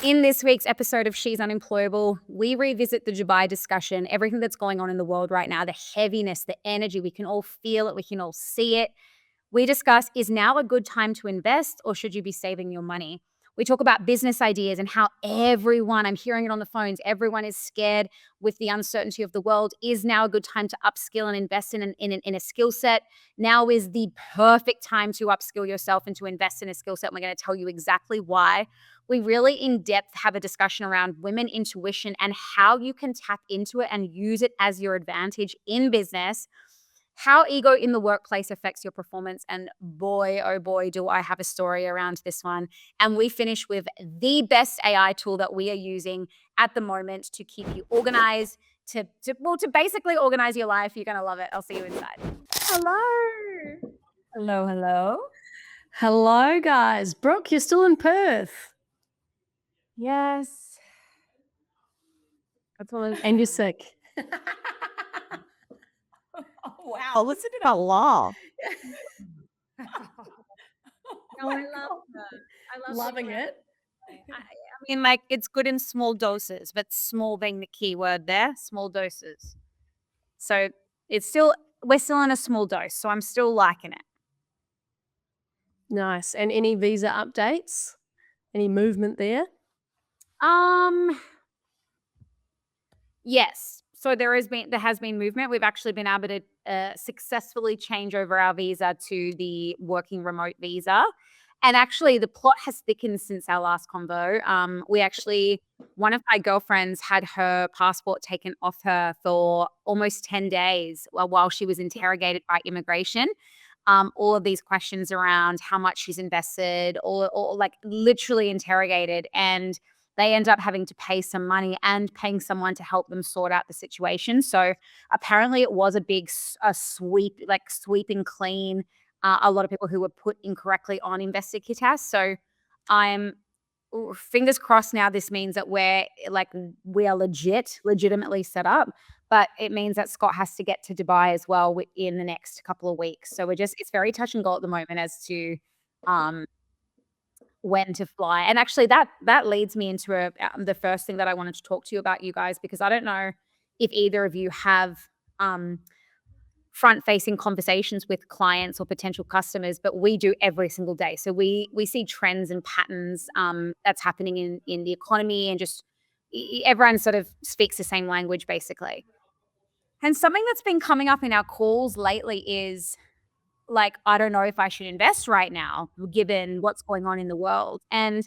In this week's episode of She's Unemployable, we revisit the Dubai discussion, everything that's going on in the world right now, the heaviness, the energy. We can all feel it, we can all see it. We discuss, is now a good time to invest or should you be saving your money? We talk about business ideas and how everyone, I'm hearing it on the phones, everyone is scared with the uncertainty of the world. Is now a good time to upskill and invest in a skill set? Now is the perfect time to upskill yourself and to invest in a skill set. And we're going to tell you exactly why. We really in depth have a discussion around women intuition and how you can tap into it and use it as your advantage in business, how ego in the workplace affects your performance. And boy, oh boy, do I have a story around this one. And we finish with the best AI tool that we are using at the moment to keep you organized, to basically organize your life. You're going to love it. I'll see you inside. Hello. Hello, hello. Hello, guys. Brooke, you're still in Perth Yes. That's all. and you're sick. Oh, wow. Listen to that laugh. No, I love her. I love Loving her. it. I mean, like, it's good in small doses, but small being the key word there, small doses. So we're still in a small dose, so I'm still liking it. Nice. And any visa updates? Any movement there? Yes. So there has been movement. We've actually been able to successfully change over our visa to the working remote visa. And actually, the plot has thickened since our last convo. One of my girlfriends had her passport taken off her for almost 10 days while she was interrogated by immigration. All of these questions around how much she's invested, or like literally interrogated. And they end up having to pay some money and paying someone to help them sort out the situation. So apparently it was a big sweep and clean. A lot of people who were put incorrectly on Investigatas. So I'm fingers crossed now this means that we are legitimately set up, but it means that Scott has to get to Dubai as well in the next couple of weeks. So it's very touch and go at the moment as to um when to fly. And actually that leads me into the first thing that I wanted to talk to you about, you guys, because I don't know if either of you have um front-facing conversations with clients or potential customers, but we do every single day. So we see trends and patterns that's happening in the economy, and just everyone sort of speaks the same language basically. And something that's been coming up in our calls lately is like, I don't know if I should invest right now given what's going on in the world. And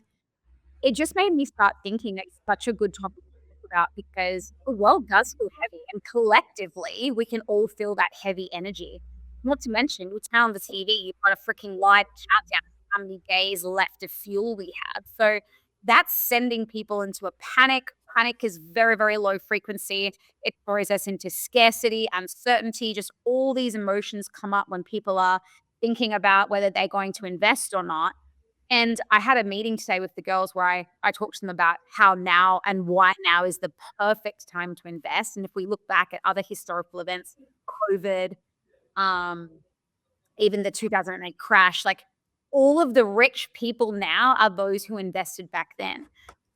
it just made me start thinking it's such a good topic to talk about because the world does feel heavy, and collectively we can all feel that heavy energy. Not to mention, you turn on the TV, you've got a freaking live countdown of how many days left of fuel we have. So that's sending people into a panic. Panic is very, very low frequency. It throws us into scarcity, uncertainty, just all these emotions come up when people are thinking about whether they're going to invest or not. And I had a meeting today with the girls where I talked to them about how now and why now is the perfect time to invest. And if we look back at other historical events, COVID, um, even the 2008 crash, like all of the rich people now are those who invested back then.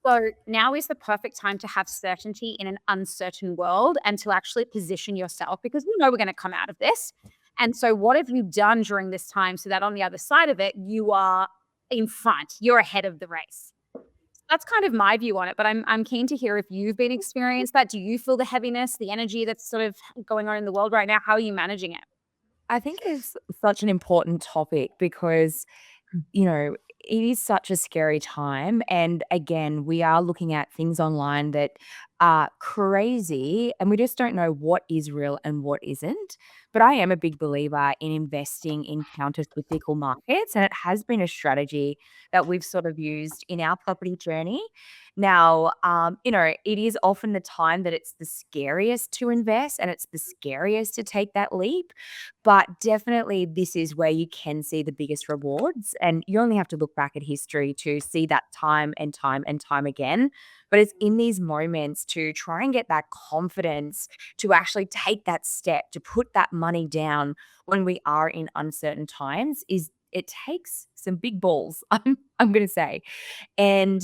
So now is the perfect time to have certainty in an uncertain world and to actually position yourself, because we know we're going to come out of this. And so what have you done during this time so that on the other side of it, you are in front, you're ahead of the race? That's kind of my view on it, but I'm keen to hear if you've been experienced that. Do you feel the heaviness, the energy that's sort of going on in the world right now? How are you managing it? I think it's such an important topic because, it is such a scary time. And again, we are looking at things online that are crazy and we just don't know what is real and what isn't. But I am a big believer in investing in countercyclical markets. And it has been a strategy that we've sort of used in our property journey. Now, it is often the time that it's the scariest to invest and it's the scariest to take that leap. But definitely, this is where you can see the biggest rewards. And you only have to look back at history to see that time and time and time again. But it's in these moments to try and get that confidence to actually take that step, to put that money down when we are in uncertain times, is it takes some big balls, I'm going to say. And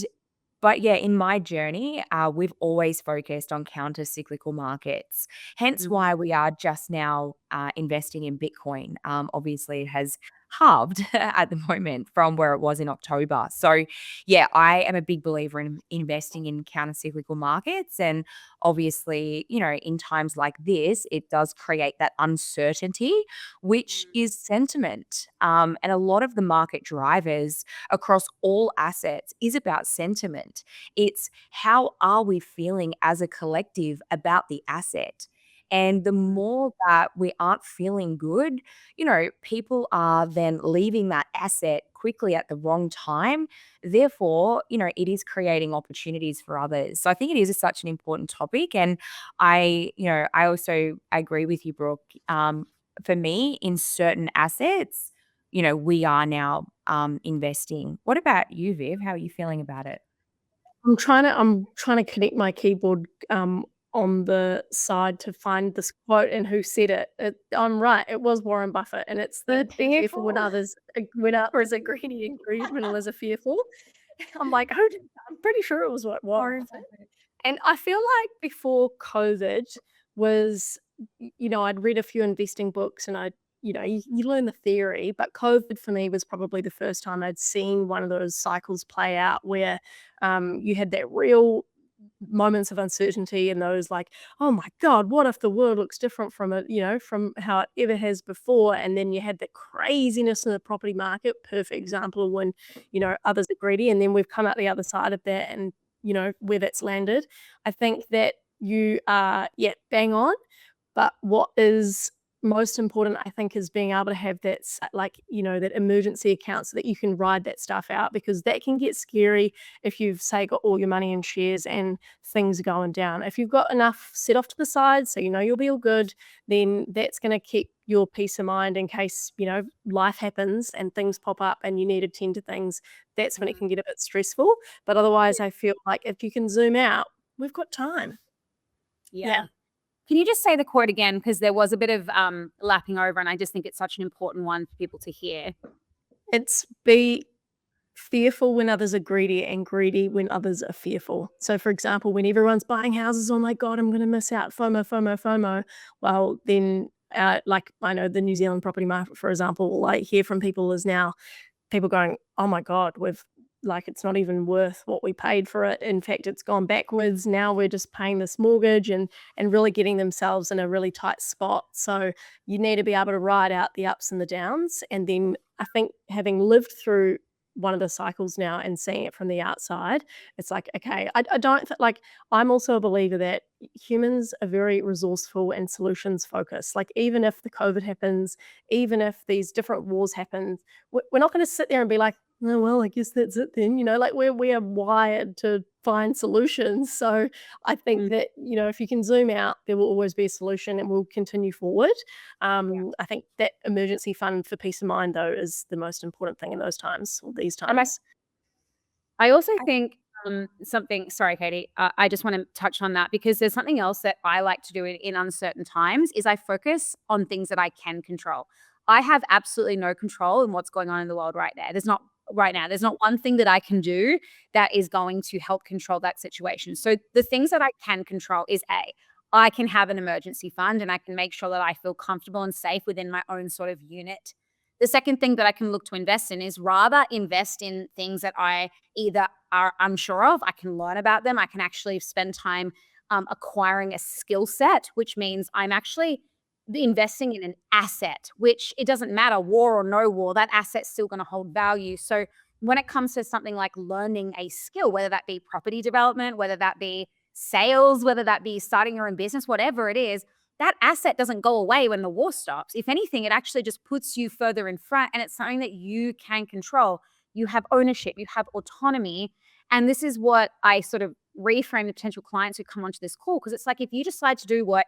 But yeah, in my journey, we've always focused on counter-cyclical markets. Hence Mhm. why we are just now investing in Bitcoin. Obviously, it has halved at the moment from where it was in October. So, yeah, I am a big believer in investing in counter-cyclical markets. And obviously, in times like this, it does create that uncertainty, which Mm. is sentiment. And a lot of the market drivers across all assets is about sentiment. It's how are we feeling as a collective about the asset? And the more that we aren't feeling good, people are then leaving that asset quickly at the wrong time. Therefore, it is creating opportunities for others. So I think it is such an important topic. And I also agree with you, Brooke. For me, in certain assets, we are now investing. What about you, Viv? How are you feeling about it? I'm trying to connect my keyboard, on the side to find this quote and who said it. I'm right, it was Warren Buffett, and it's the "Be careful when others are greedy and greed when others are fearful." I'm like, "Who did" I'm pretty sure it was what Warren Warren Buffett. Buffett. And I feel like before COVID was, I'd read a few investing books and you learn the theory, but COVID for me was probably the first time I'd seen one of those cycles play out where you had that real moments of uncertainty and those like, oh my God, what if the world looks different from from how it ever has before? And then you had that craziness in the property market, perfect example of when, others are greedy. And then we've come out the other side of that and, where that's landed. I think that you are, yeah, bang on. But what is most important, I think, is being able to have that that emergency account so that you can ride that stuff out because that can get scary if you've, say, got all your money in shares and things are going down. If you've got enough set off to the side so you know you'll be all good, then that's gonna keep your peace of mind in case, life happens and things pop up and you need to tend to things. That's when it Mm. can get a bit stressful. But otherwise, I feel like if you can zoom out, we've got time. Yeah. Yeah. Can you just say the quote again? Because there was a bit of lapping over, and I just think it's such an important one for people to hear. It's be fearful when others are greedy and greedy when others are fearful. So, for example, when everyone's buying houses, oh my God, I'm going to miss out. FOMO, FOMO, FOMO. Well, then, like I know the New Zealand property market, for example, all I hear from people is now people going, "Oh my God, we've like it's not even worth what we paid for it. In fact, it's gone backwards. Now we're just paying this mortgage and really getting themselves in a really tight spot." So you need to be able to ride out the ups and the downs. And then I think having lived through one of the cycles now and seeing it from the outside, it's like, okay, I don't like I'm also a believer that humans are very resourceful and solutions focused. Like even if the COVID happens, even if these different wars happen, we're not going to sit there and be like, oh well, I guess that's it then. Like we are wired to find solutions. So I think Mm. that if you can zoom out, there will always be a solution, and we'll continue forward. Yeah. I think that emergency fund for peace of mind, though, is the most important thing in those times or these And I, times. I also think something, sorry, Katie, I just want to touch on that because there's something else that I like to do in uncertain times is I focus on things that I can control. I have absolutely no control in what's going on in the world right now. There's not one thing that I can do that is going to help control that situation. So the things that I can control is I can have an emergency fund and I can make sure that I feel comfortable and safe within my own sort of unit. The second thing that I can look to invest in is rather invest in things that I either are unsure of, I can learn about them, I can actually spend time acquiring a skill set, which means I'm actually investing in an asset, which it doesn't matter, war or no war, that asset's still going to hold value. So when it comes to something like learning a skill, whether that be property development, whether that be sales, whether that be starting your own business, whatever it is, that asset doesn't go away when the war stops. If anything, it actually just puts you further in front and it's something that you can control. You have ownership, you have autonomy. And this is what I sort of reframe the potential clients who come onto this call because it's like if you decide to do what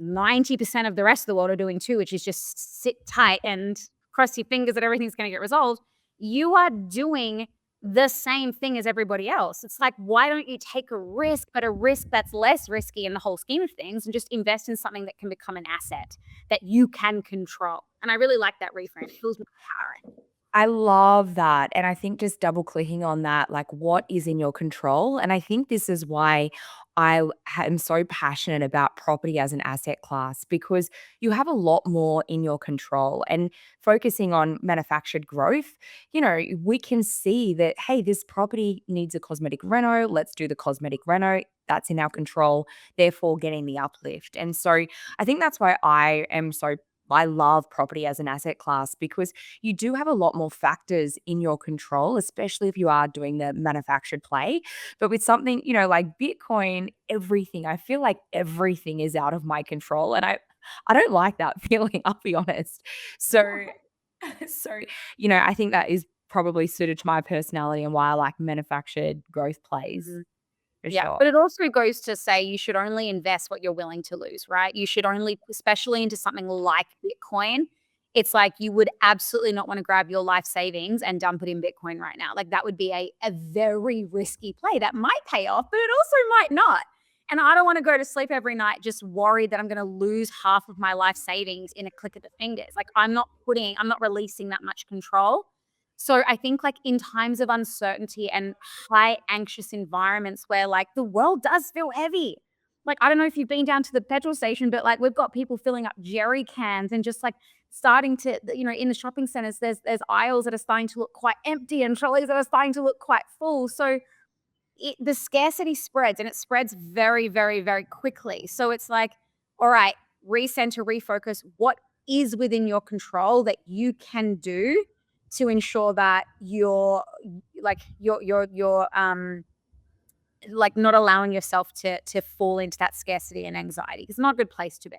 90% of the rest of the world are doing too, which is just sit tight and cross your fingers that everything's going to get resolved, you are doing the same thing as everybody else. It's like, why don't you take a risk, but a risk that's less risky in the whole scheme of things and just invest in something that can become an asset that you can control? And I really like that reframe. It feels empowering. I love that. And I think just double clicking on that, like what is in your control? And I think this is why am so passionate about property as an asset class because you have a lot more in your control. And focusing on manufactured growth, we can see that, hey, this property needs a cosmetic reno. Let's do the cosmetic reno. That's in our control, therefore getting the uplift. And so I think that's why I love property as an asset class because you do have a lot more factors in your control, especially if you are doing the manufactured play. But with something, like Bitcoin, everything, I feel like everything is out of my control. And I don't like that feeling, I'll be honest. So, so, I think that is probably suited to my personality and why I like manufactured growth plays Mhm. for Yeah, sure. but it also goes to say you should only invest what you're willing to lose, right? You should only, especially into something like Bitcoin, it's like you would absolutely not want to grab your life savings and dump it in Bitcoin right now. Like that would be a very risky play that might pay off, but it also might not. And I don't want to go to sleep every night just worried that I'm going to lose half of my life savings in a click of the fingers. Like I'm not releasing that much control. So I think like in times of uncertainty and high anxious environments where like the world does feel heavy. Like I don't know if you've been down to the petrol station, but like we've got people filling up jerry cans and just like starting to, in the shopping centers, there's aisles that are starting to look quite empty and trolleys that are starting to look quite full. So the scarcity spreads and it spreads very, very, very quickly. So it's like, all right, recenter, refocus. What is within your control that you can do to ensure that you're like not allowing yourself to fall into that scarcity and anxiety. It's not a good place to be.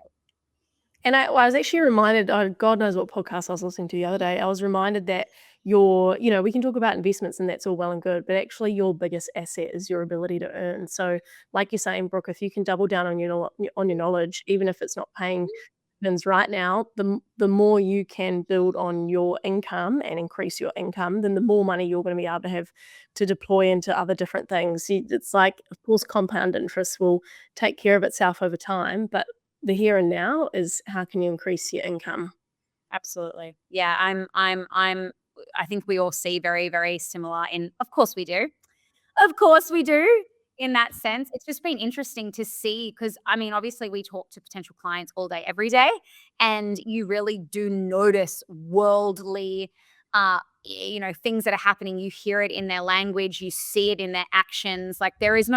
And I was actually reminded, God knows what podcast I was listening to the other day. I was reminded that we can talk about investments and that's all well and good, but actually your biggest asset is your ability to earn. So, like you're saying, Brooke, if you can double down on your knowledge, even if it's not paying dividends right now, the more you can build on your income and increase your income, then the more money you're going to be able to have to deploy into other different things. It's like, of course, compound interest will take care of itself over time, but the here and now is how can you increase your income? Absolutely. Yeah, I think we all see very, very similar in of course we do. Of course we do in that sense. It's just been interesting to see because I mean, obviously we talk to potential clients all day, every day, and you really do notice worldly things that are happening. You hear it in their language, you see it in their actions. Like there is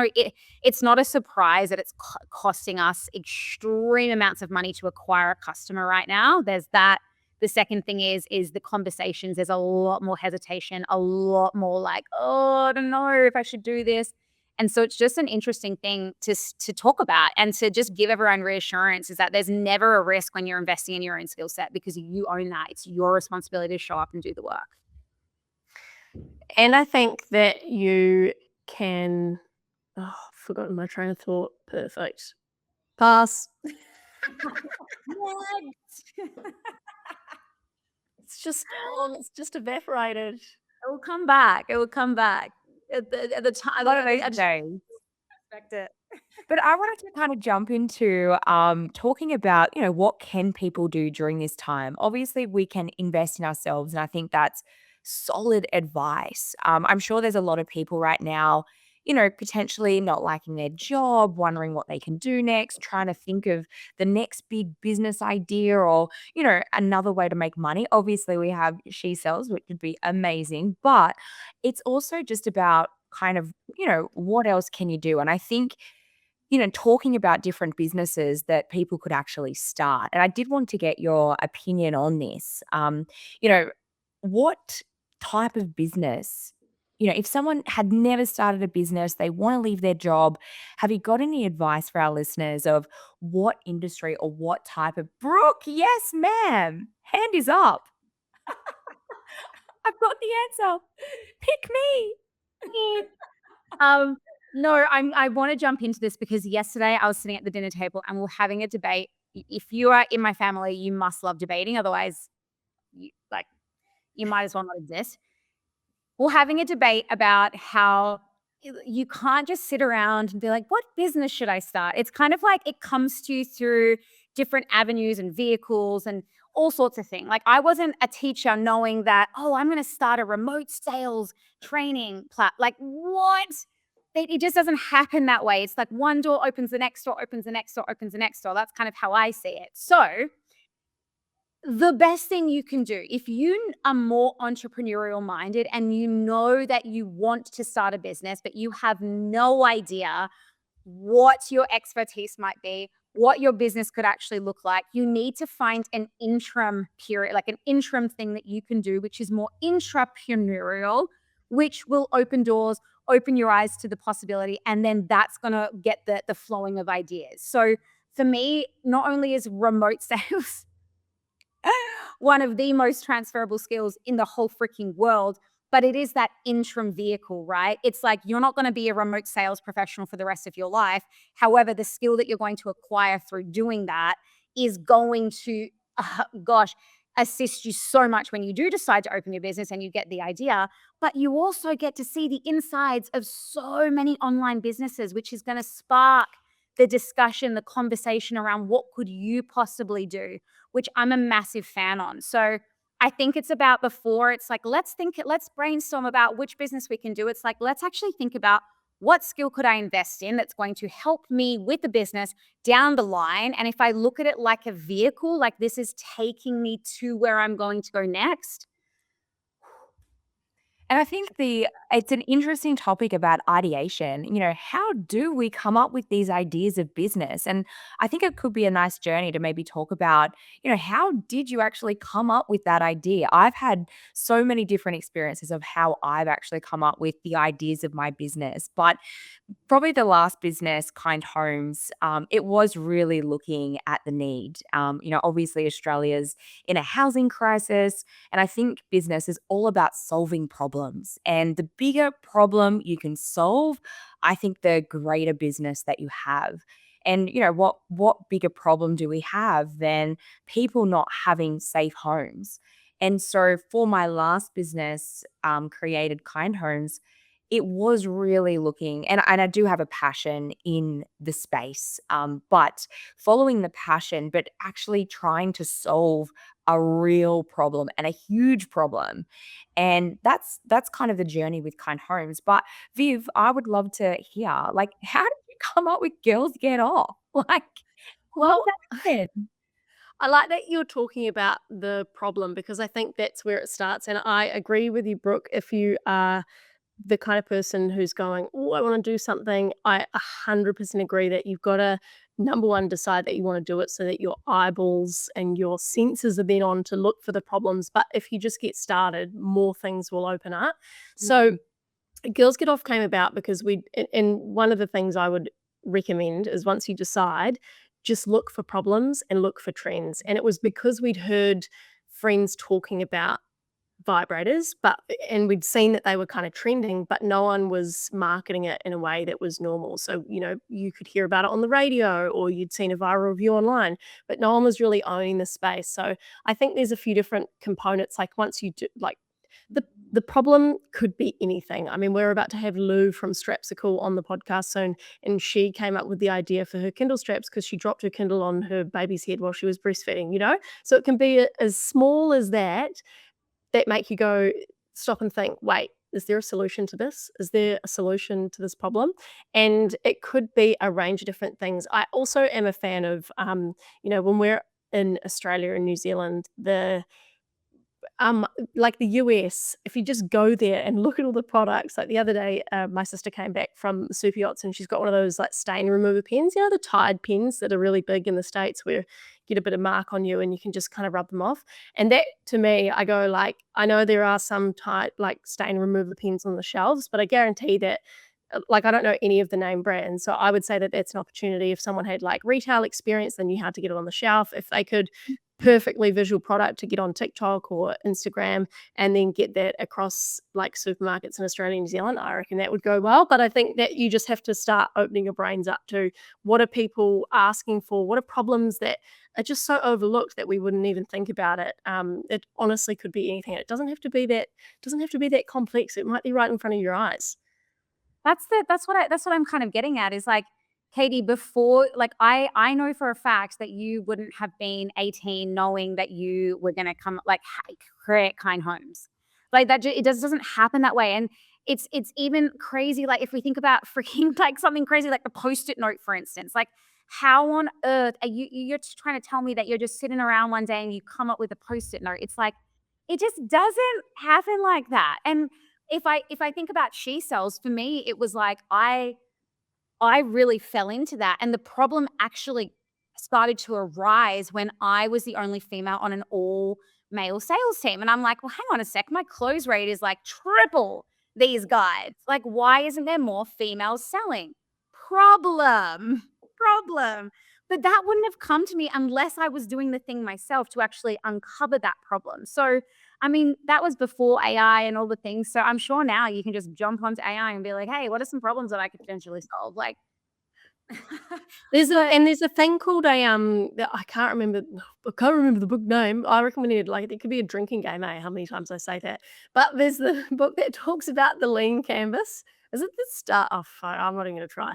it's not a surprise that it's costing us extreme amounts of money to acquire a customer right now. There's that. The second thing is the conversations. There's a lot more hesitation, a lot more like, oh, I don't know if I should do this. And so it's just an interesting thing to talk about and to just give everyone reassurance is that there's never a risk when you're investing in your own skill set because you own that. It's your responsibility to show up and do the work. And I think that you can forgotten my train of thought. Perfect. Pass. What? It's just evaporated. It will come back. It will come back. At the time, One of those I just days. expect it. But I wanted to kind of jump into talking about, what can people do during this time? Obviously, we can invest in ourselves, and I think that's solid advice. I'm sure there's a lot of people right now, potentially not liking their job, wondering what they can do next, trying to think of the next big business idea or, another way to make money. Obviously, we have she sells, which would be amazing, but it's also just about kind of, what else can you do? And I think talking about different businesses that people could actually start. And I did want to get your opinion on this. You know, what type of business, if someone had never started a business, they want to leave their job, have you got any advice for our listeners of what industry or what type of Brooke? Yes, ma'am. Hand is up. I've got the answer. Pick me. Um, no, I want to jump into this because yesterday I was sitting at the dinner table and we're having a debate. If you are in my family, you must love debating. Otherwise, you might as well not exist. We're having a debate about how you can't just sit around and be like, what business should I start? It's kind of like it comes to you through different avenues and vehicles and all sorts of things. Like I wasn't a teacher knowing that, oh, I'm going to start a remote sales training like what? It just doesn't happen that way. It's like one door opens, the next door opens, the next door opens, the next door. That's kind of how I see it. So the best thing you can do if you are more entrepreneurial minded and you know that you want to start a business, but you have no idea what your expertise might be, what your business could actually look like, you need to find an interim period, like an interim thing that you can do, which is more intrapreneurial, which will open doors, open your eyes to the possibility, and then that's going to get the flowing of ideas. So for me, not only is remote sales one of the most transferable skills in the whole freaking world, but it is that interim vehicle, right? It's like you're not going to be a remote sales professional for the rest of your life. However, the skill that you're going to acquire through doing that is going to, gosh, assist you so much when you do decide to open your business and you get the idea. But you also get to see the insides of so many online businesses, which is going to spark the discussion, the conversation around what could you possibly do, which I'm a massive fan on. So I think it's about before it's like, let's brainstorm about which business we can do. It's like, let's actually think about what skill could I invest in that's going to help me with the business down the line. And if I look at it like a vehicle, like this is taking me to where I'm going to go next. And I think it's an interesting topic about ideation. How do we come up with these ideas of business? And I think it could be a nice journey to maybe talk about, how did you actually come up with that idea? I've had so many different experiences of how I've actually come up with the ideas of my business. But probably the last business, Kind Homes, it was really looking at the need. Obviously Australia's in a housing crisis, and I think business is all about solving problems. And the bigger problem you can solve, I think the greater business that you have. And what bigger problem do we have than people not having safe homes? And so for my last business, created Kind Homes, it was really looking, and I do have a passion in the space, but following the passion, but actually trying to solve a real problem and a huge problem. And that's kind of the journey with Kind Homes. But Viv, I would love to hear, like, how did you come up with Girls Get Off? Like, how did Well, that happen? I like that you're talking about the problem because I think that's where it starts. And I agree with you, Brooke. If you are the kind of person who's going, oh, I want to do something, I 100% agree that you've got to, number one, decide that you want to do it so that your eyeballs and your senses are then on to look for the problems. But if you just get started, more things will open up. So Girls Get Off came about because and one of the things I would recommend is once you decide, just look for problems and look for trends. And it was because we'd heard friends talking about vibrators, and we'd seen that they were kind of trending, but no one was marketing it in a way that was normal. So, you could hear about it on the radio or you'd seen a viral review online, but no one was really owning the space. So I think there's a few different components. Like once you do, like the problem could be anything. I mean, we're about to have Lou from Strapsicle on the podcast soon, and she came up with the idea for her Kindle straps because she dropped her Kindle on her baby's head while she was breastfeeding. So it can be as small as that make you go, stop and think, wait, is there a solution to this? Is there a solution to this problem? And it could be a range of different things. I also am a fan of, when we're in Australia and New Zealand, like the US, if you just go there and look at all the products, like the other day, my sister came back from Super Yachts and she's got one of those like stain remover pens, the Tide pens that are really big in the States where you get a bit of mark on you and you can just kind of rub them off. And that to me, I go like, I know there are some Tide like stain remover pens on the shelves, but I guarantee that like I don't know any of the name brands. So I would say that that's an opportunity. If someone had like retail experience, they knew how to get it on the shelf. If they could perfectly visual product to get on TikTok or Instagram and then get that across like supermarkets in Australia and New Zealand, I reckon that would go well. But I think that you just have to start opening your brains up to what are people asking for? What are problems that are just so overlooked that we wouldn't even think about it? It honestly could be anything. It doesn't have to be that complex. It might be right in front of your eyes. That's what I'm kind of getting at is like, Katie, before, like, I know for a fact that you wouldn't have been 18 knowing that you were gonna come, like, create kind homes. Like, that it doesn't happen that way, and it's even crazy, like, if we think about freaking, like, something crazy like the Post-it note, for instance, like, how on earth are you're just trying to tell me that you're just sitting around one day and you come up with a Post-it note? It's like, it just doesn't happen like that, and if I think about she cells, for me, it was like I really fell into that, and the problem actually started to arise when I was the only female on an all-male sales team, and I'm like, "Well, hang on a sec, my close rate is, like, triple these guys. Like, why isn't there more females selling? Problem, problem." But that wouldn't have come to me unless I was doing the thing myself to actually uncover that problem. So, I mean, that was before AI and all the things, so I'm sure now you can just jump onto AI and be like, "Hey, what are some problems that I could potentially solve?" Like, but There's a thing called that I can't remember the book name. I reckon we need, like, it could be a drinking game, how many times I say that. But there's the book that talks about the lean canvas. Is it the start? Oh, fuck, I'm not even gonna try.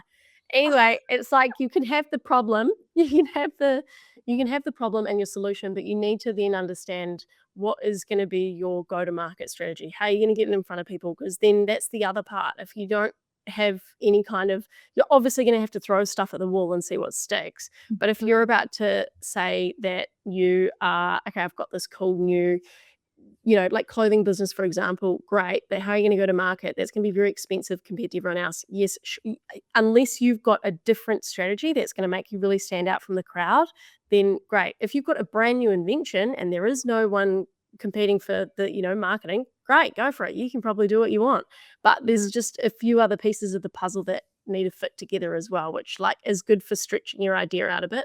Anyway, it's like you can have the problem, you can have the problem and your solution, but you need to then understand what is gonna be your go-to-market strategy. How are you gonna get it in front of people? Because then that's the other part. If you don't have any kind of, you're obviously going to have to throw stuff at the wall and see what sticks. But if you're about to say that you are, okay, I've got this cool new, like clothing business, for example, great. But how are you going to go to market? That's going to be very expensive compared to everyone else. Yes, unless you've got a different strategy that's going to make you really stand out from the crowd, then great. If you've got a brand new invention and there is no one competing for the, marketing, great, go for it. You can probably do what you want. But there's just a few other pieces of the puzzle that need to fit together as well, which, like, is good for stretching your idea out a bit.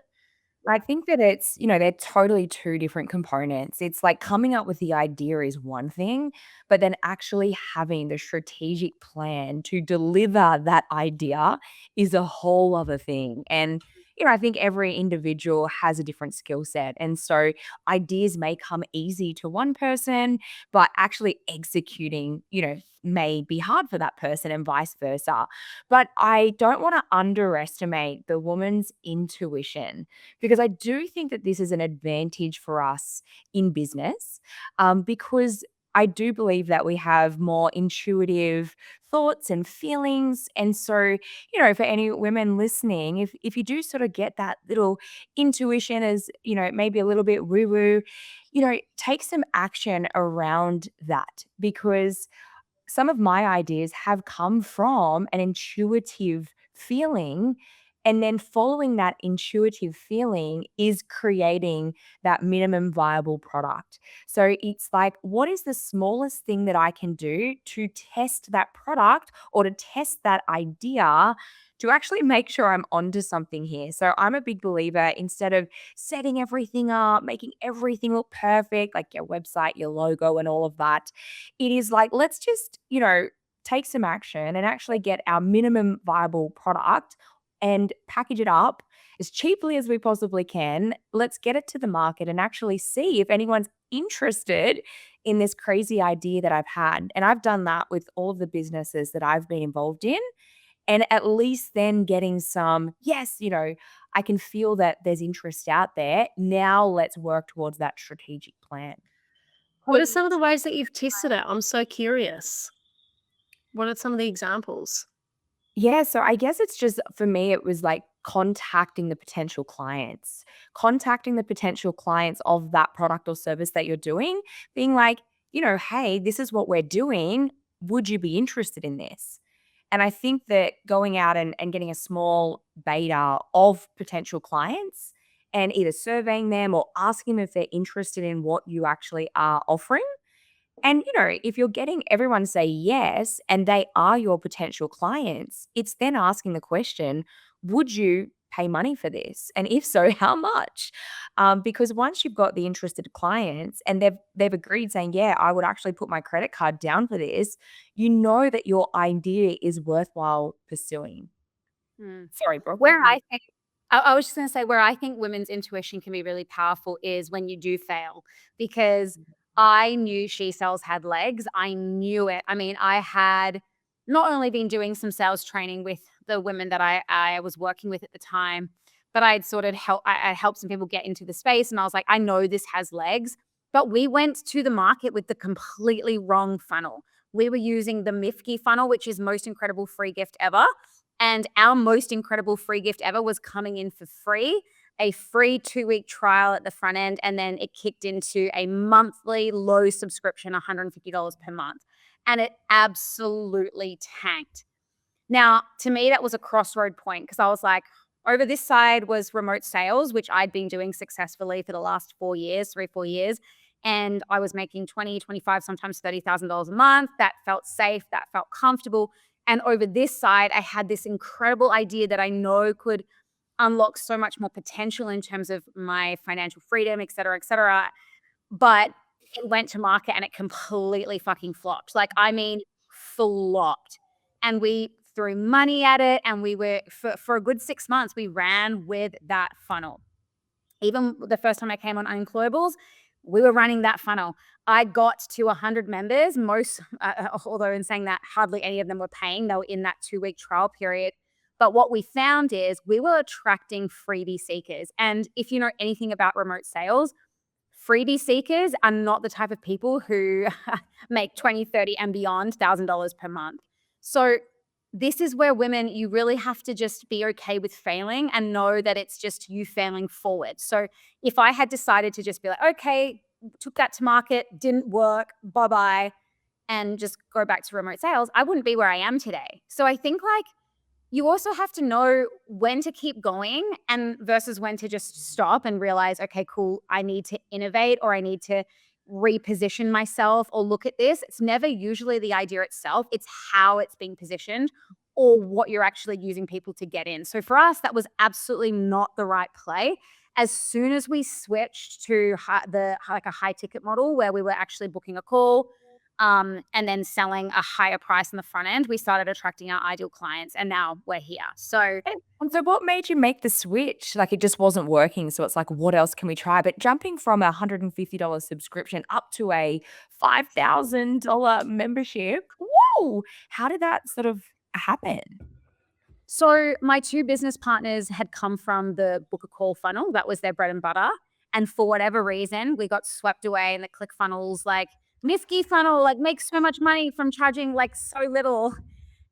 I think that it's, they're totally two different components. It's like coming up with the idea is one thing, but then actually having the strategic plan to deliver that idea is a whole other thing. And, I think every individual has a different skill set. And so ideas may come easy to one person, but actually executing, may be hard for that person and vice versa. But I don't want to underestimate the woman's intuition because I do think that this is an advantage for us in business because I do believe that we have more intuitive thoughts and feelings. And so, for any women listening, if you do sort of get that little intuition as, maybe a little bit woo woo, take some action around that because some of my ideas have come from an intuitive feeling. And then following that intuitive feeling is creating that minimum viable product. So it's like, what is the smallest thing that I can do to test that product or to test that idea to actually make sure I'm onto something here? So I'm a big believer instead of setting everything up, making everything look perfect, like your website, your logo, and all of that. It is like, let's just, take some action and actually get our minimum viable product and package it up as cheaply as we possibly can. Let's get it to the market and actually see if anyone's interested in this crazy idea that I've had. And I've done that with all of the businesses that I've been involved in. And at least then getting some, yes, I can feel that there's interest out there. Now let's work towards that strategic plan. What are some of the ways that you've tested it? I'm so curious. What are some of the examples? Yeah, so I guess it's just for me, it was like contacting the potential clients of that product or service that you're doing, being like, hey, this is what we're doing. Would you be interested in this? And I think that going out and getting a small beta of potential clients and either surveying them or asking them if they're interested in what you actually are offering and, if you're getting everyone say yes and they are your potential clients, it's then asking the question, would you pay money for this? And if so, how much? Because once you've got the interested clients and they've agreed saying, yeah, I would actually put my credit card down for this, you know that your idea is worthwhile pursuing. Mm. Sorry, Brooke. Where I think I was just gonna say where I think women's intuition can be really powerful is when you do fail, because I knew she cells had legs. I knew it. I mean, I had not only been doing some sales training with the women that I was working with at the time, but I'd sort of I helped some people get into the space, and I was like, I know this has legs. But we went to the market with the completely wrong funnel. We were using the Mifke funnel, which is most incredible free gift ever. And our most incredible free gift ever was coming in for free, a free 2-week trial at the front end. And then it kicked into a monthly low subscription, $150 per month. And it absolutely tanked. Now, to me, that was a crossroad point because I was like, over this side was remote sales, which I'd been doing successfully for the last 4 years, 3, 4 years. And I was making 20, 25, sometimes $30,000 a month. That felt safe. That felt comfortable. And over this side, I had this incredible idea that I know could unlock so much more potential in terms of my financial freedom, et cetera, et cetera. But it went to market and it completely fucking flopped. Like, I mean, flopped. And we threw money at it, and we were, for a good 6 months, we ran with that funnel. Even the first time I came on Unemployables, we were running that funnel. I got to 100 members, most, although in saying that, hardly any of them were paying. They were in that 2-week trial period. But what we found is we were attracting freebie seekers. And if you know anything about remote sales, freebie seekers are not the type of people who make 20, 30 and beyond $1,000 per month. So this is where women, you really have to just be okay with failing and know that it's just you failing forward. So if I had decided to just be like, okay, took that to market, didn't work, bye-bye, and just go back to remote sales, I wouldn't be where I am today. So I think like you also have to know when to keep going and versus when to just stop and realize, okay, cool, I need to innovate or I need to reposition myself or look at this. It's never usually the idea itself, it's how it's being positioned or what you're actually using people to get in. So for us, that was absolutely not the right play. As soon as we switched to like a high ticket model where we were actually booking a call, and then selling a higher price on the front end, we started attracting our ideal clients, and now we're here. So And so what made you make the switch? Like it just wasn't working. So it's like, what else can we try? But jumping from a $150 subscription up to a $5,000 membership, whoa, how did that sort of happen? So my 2 business partners had come from the book a call funnel. That was their bread and butter. And for whatever reason, we got swept away in the ClickFunnels, like Nifty funnel, like makes so much money from charging like so little.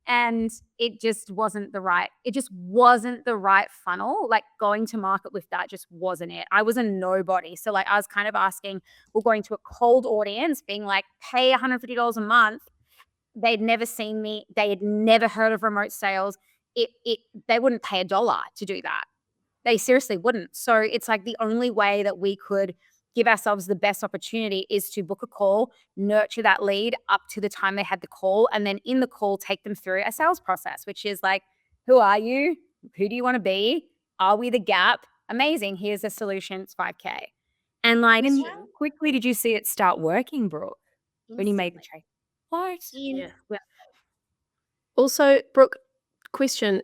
And it just wasn't the right, funnel. Like going to market with that just wasn't it. I was a nobody. So like I was kind of asking, we're going to a cold audience, being like, pay $150 a month. They'd never seen me. They had never heard of remote sales. They wouldn't pay $1 to do that. They seriously wouldn't. So it's like the only way that we could give ourselves the best opportunity is to book a call, nurture that lead up to the time they had the call, and then in the call, take them through a sales process, which is like, who are you? Who do you want to be? Are we the gap? Amazing. Here's a solution. It's 5K. And like, And how quickly did you see it start working, Brooke, when you made the instantly. change? What? Yeah. Well, Also, Brooke, question,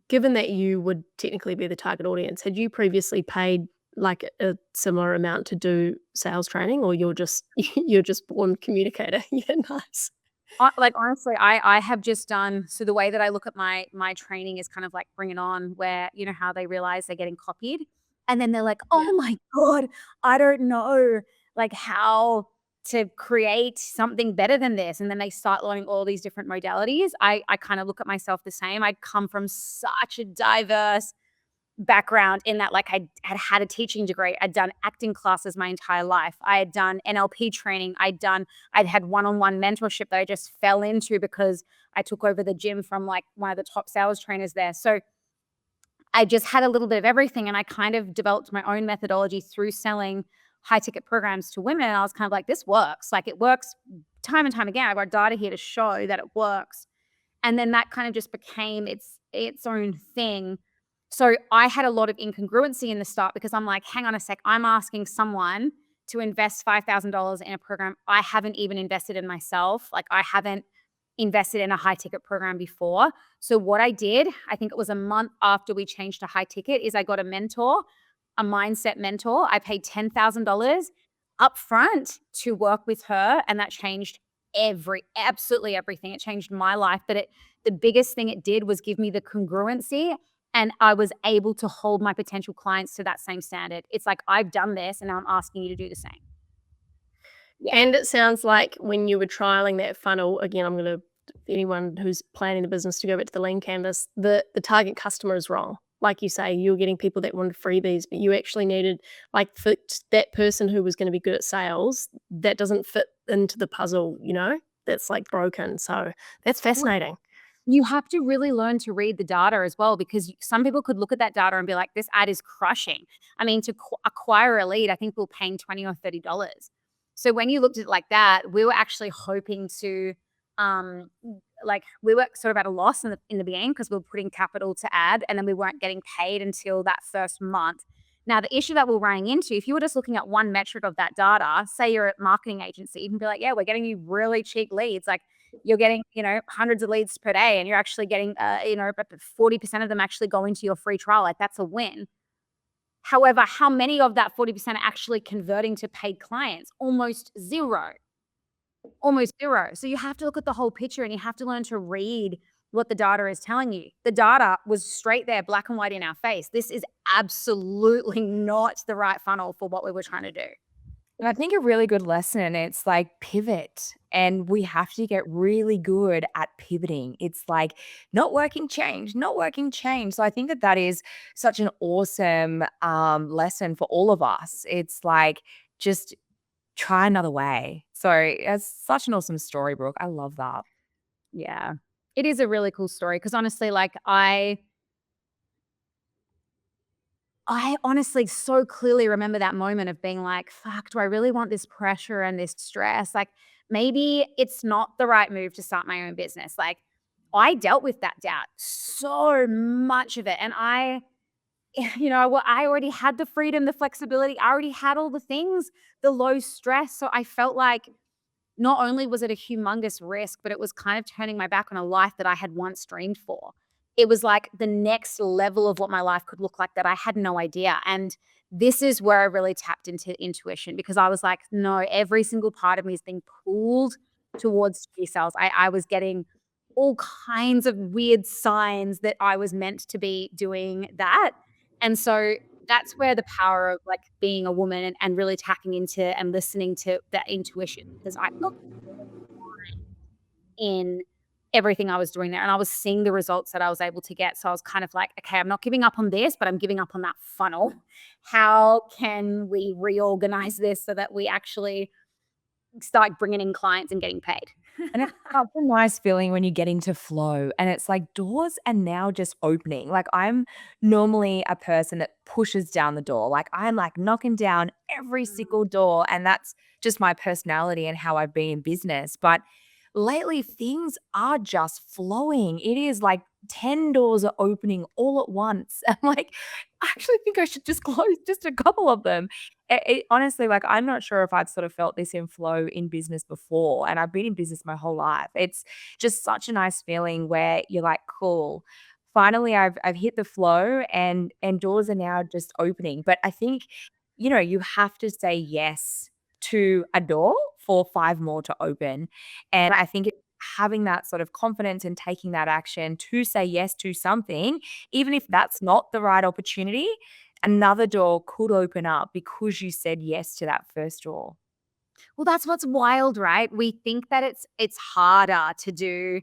given that you would technically be the target audience, had you previously paid like a similar amount to do sales training, or you're just you're just born communicator? Yeah, nice. Like honestly, I have just done, so the way that I look at my training is kind of like Bring It On, where you know how they realize they're getting copied, and then they're like, Yeah. oh my god, I don't know like how to create something better than this, and then they start learning all these different modalities. I kind of look at myself the same. I come from such a diverse background in that, like, I had had a teaching degree. I'd done acting classes my entire life. I had done NLP training. I'd had one-on-one mentorship that I just fell into because I took over the gym from like one of the top sales trainers there. So I just had a little bit of everything, and I kind of developed my own methodology through selling high ticket programs to women. And I was kind of like, this works. Like it works time and time again. I've got data here to show that it works. And then that kind of just became its own thing. So I had a lot of incongruency in the start because I'm like, hang on a sec, I'm asking someone to invest $5,000 in a program I haven't even invested in myself. Like I haven't invested in a high ticket program before. So what I did, I think it was a month after we changed to high ticket, is I got a mentor, a mindset mentor. I paid $10,000 upfront to work with her, and that changed absolutely everything. It changed my life, but the biggest thing it did was give me the congruency, and I was able to hold my potential clients to that same standard. It's like, I've done this and now I'm asking you to do the same. Yeah. And it sounds like when you were trialing that funnel, again, I'm gonna anyone who's planning the business to go back to the lean canvas, the target customer is wrong. Like you say, you're getting people that wanted freebies, but you actually needed, like, for that person who was gonna be good at sales, that doesn't fit into the puzzle, that's, like, broken. So that's fascinating. You have to really learn to read the data as well, because some people could look at that data and be like, this ad is crushing. I mean, to acquire a lead, I think we're paying $20 or $30. So when you looked at it like that, we were actually hoping to, we were sort of at a loss in the beginning because we were putting capital to ad, and then we weren't getting paid until that first month. Now, the issue that we're running into, if you were just looking at one metric of that data, say you're a marketing agency, you can be like, yeah, we're getting you really cheap leads. Like, you're getting, hundreds of leads per day, and you're actually getting, but 40% of them actually go into your free trial. Like, that's a win. However, how many of that 40% are actually converting to paid clients? Almost zero. Almost zero. So you have to look at the whole picture, and you have to learn to read what the data is telling you. The data was straight there, black and white in our face. This is absolutely not the right funnel for what we were trying to do. And I think a really good lesson, it's like pivot. And we have to get really good at pivoting. It's like not working, change, not working, change. So I think that is such an awesome lesson for all of us. It's like just try another way. So it's such an awesome story, Brooke. I love that. Yeah. It is a really cool story, because honestly, like, I honestly so clearly remember that moment of being like, fuck, do I really want this pressure and this stress? Like, maybe it's not the right move to start my own business. Like, I dealt with that doubt, so much of it. And I already had the freedom, the flexibility. I already had all the things, the low stress. So I felt like not only was it a humongous risk, but it was kind of turning my back on a life that I had once dreamed for. It was like the next level of what my life could look like that I had no idea. And this is where I really tapped into intuition, because I was like, no, every single part of me is being pulled towards T-cells. I was getting all kinds of weird signs that I was meant to be doing that. And so that's where the power of, like, being a woman and really tapping into and listening to that intuition, because I felt in everything I was doing there, and I was seeing the results that I was able to get. So I was kind of like, okay, I'm not giving up on this, but I'm giving up on that funnel. How can we reorganize this so that we actually start bringing in clients and getting paid? And it's such a nice feeling when you get into flow and it's like doors are now just opening. Like I'm normally a person that pushes down the door. Like I'm like knocking down every single door. And that's just my personality and how I've been in business. But lately things are just flowing. It is like 10 doors are opening all at once. I'm like, I actually think I should just close just a couple of them. Honestly, like, I'm not sure if I've sort of felt this in flow in business before, and I've been in business my whole life. It's just such a nice feeling where you're like, "Cool, finally, I've hit the flow, and doors are now just opening." But I think, you have to say yes to a door for 5 more to open, and I think having that sort of confidence and taking that action to say yes to something, even if that's not the right opportunity, another door could open up because you said yes to that first door. Well, that's wild, right? We think that it's harder to do,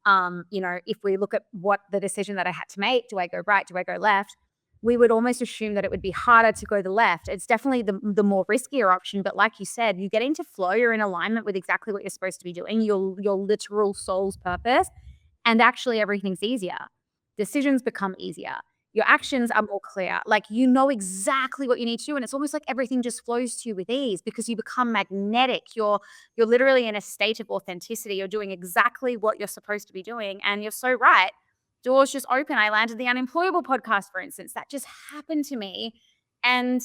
if we look at what the decision that I had to make, do I go right, do I go left? We would almost assume that it would be harder to go the left. It's definitely the more riskier option, but like you said, you get into flow, you're in alignment with exactly what you're supposed to be doing, your literal soul's purpose, and actually everything's easier. Decisions become easier. Your actions are more clear. Like, you know exactly what you need to do, and it's almost like everything just flows to you with ease because you become magnetic. You're literally in a state of authenticity. You're doing exactly what you're supposed to be doing, and you're so right. Doors just open. I landed the Unemployable podcast, for instance. That just happened to me, and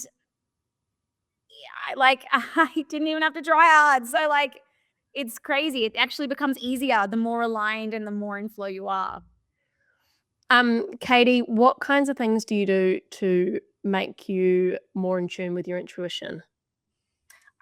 I didn't even have to try hard. So, like, it's crazy. It actually becomes easier the more aligned and the more in flow you are. Katie, what kinds of things do you do to make you more in tune with your intuition?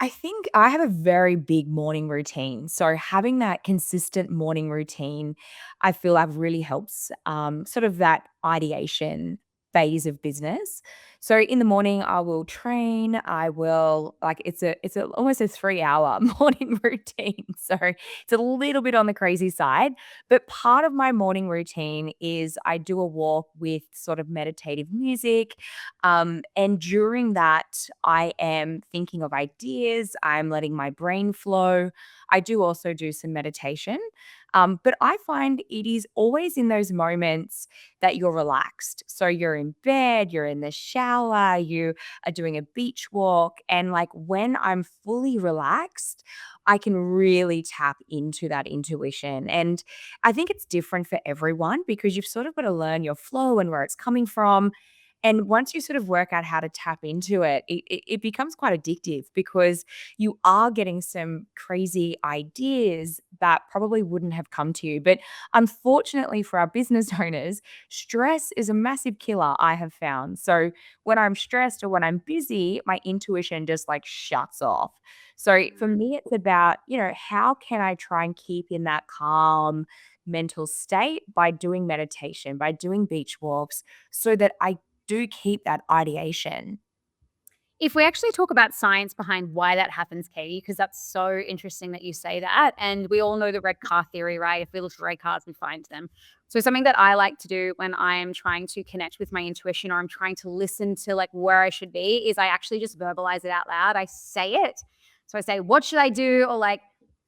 I think I have a very big morning routine. So having that consistent morning routine, I feel like really helps sort of that ideation phase of business. So in the morning, I will train. I will like it's almost a 3 hour morning routine. So it's a little bit on the crazy side. But part of my morning routine is I do a walk with sort of meditative music. And during that, I am thinking of ideas, I'm letting my brain flow. I do also do some meditation. But I find it is always in those moments that you're relaxed. So you're in bed, you're in the shower, you are doing a beach walk. And like when I'm fully relaxed, I can really tap into that intuition. And I think it's different for everyone because you've sort of got to learn your flow and where it's coming from. And once you sort of work out how to tap into it, it becomes quite addictive because you are getting some crazy ideas that probably wouldn't have come to you. But unfortunately for our business owners, stress is a massive killer, I have found. So when I'm stressed or when I'm busy, my intuition just like shuts off. So for me, it's about, how can I try and keep in that calm mental state by doing meditation, by doing beach walks, so that I do keep that ideation. If we actually talk about science behind why that happens, Katie, because that's so interesting that you say that. And we all know the red car theory, right? If we look for red cars, we find them. So something that I like to do when I'm trying to connect with my intuition or I'm trying to listen to like where I should be is I actually just verbalize it out loud. I say it. So I say, what should I do? Or like,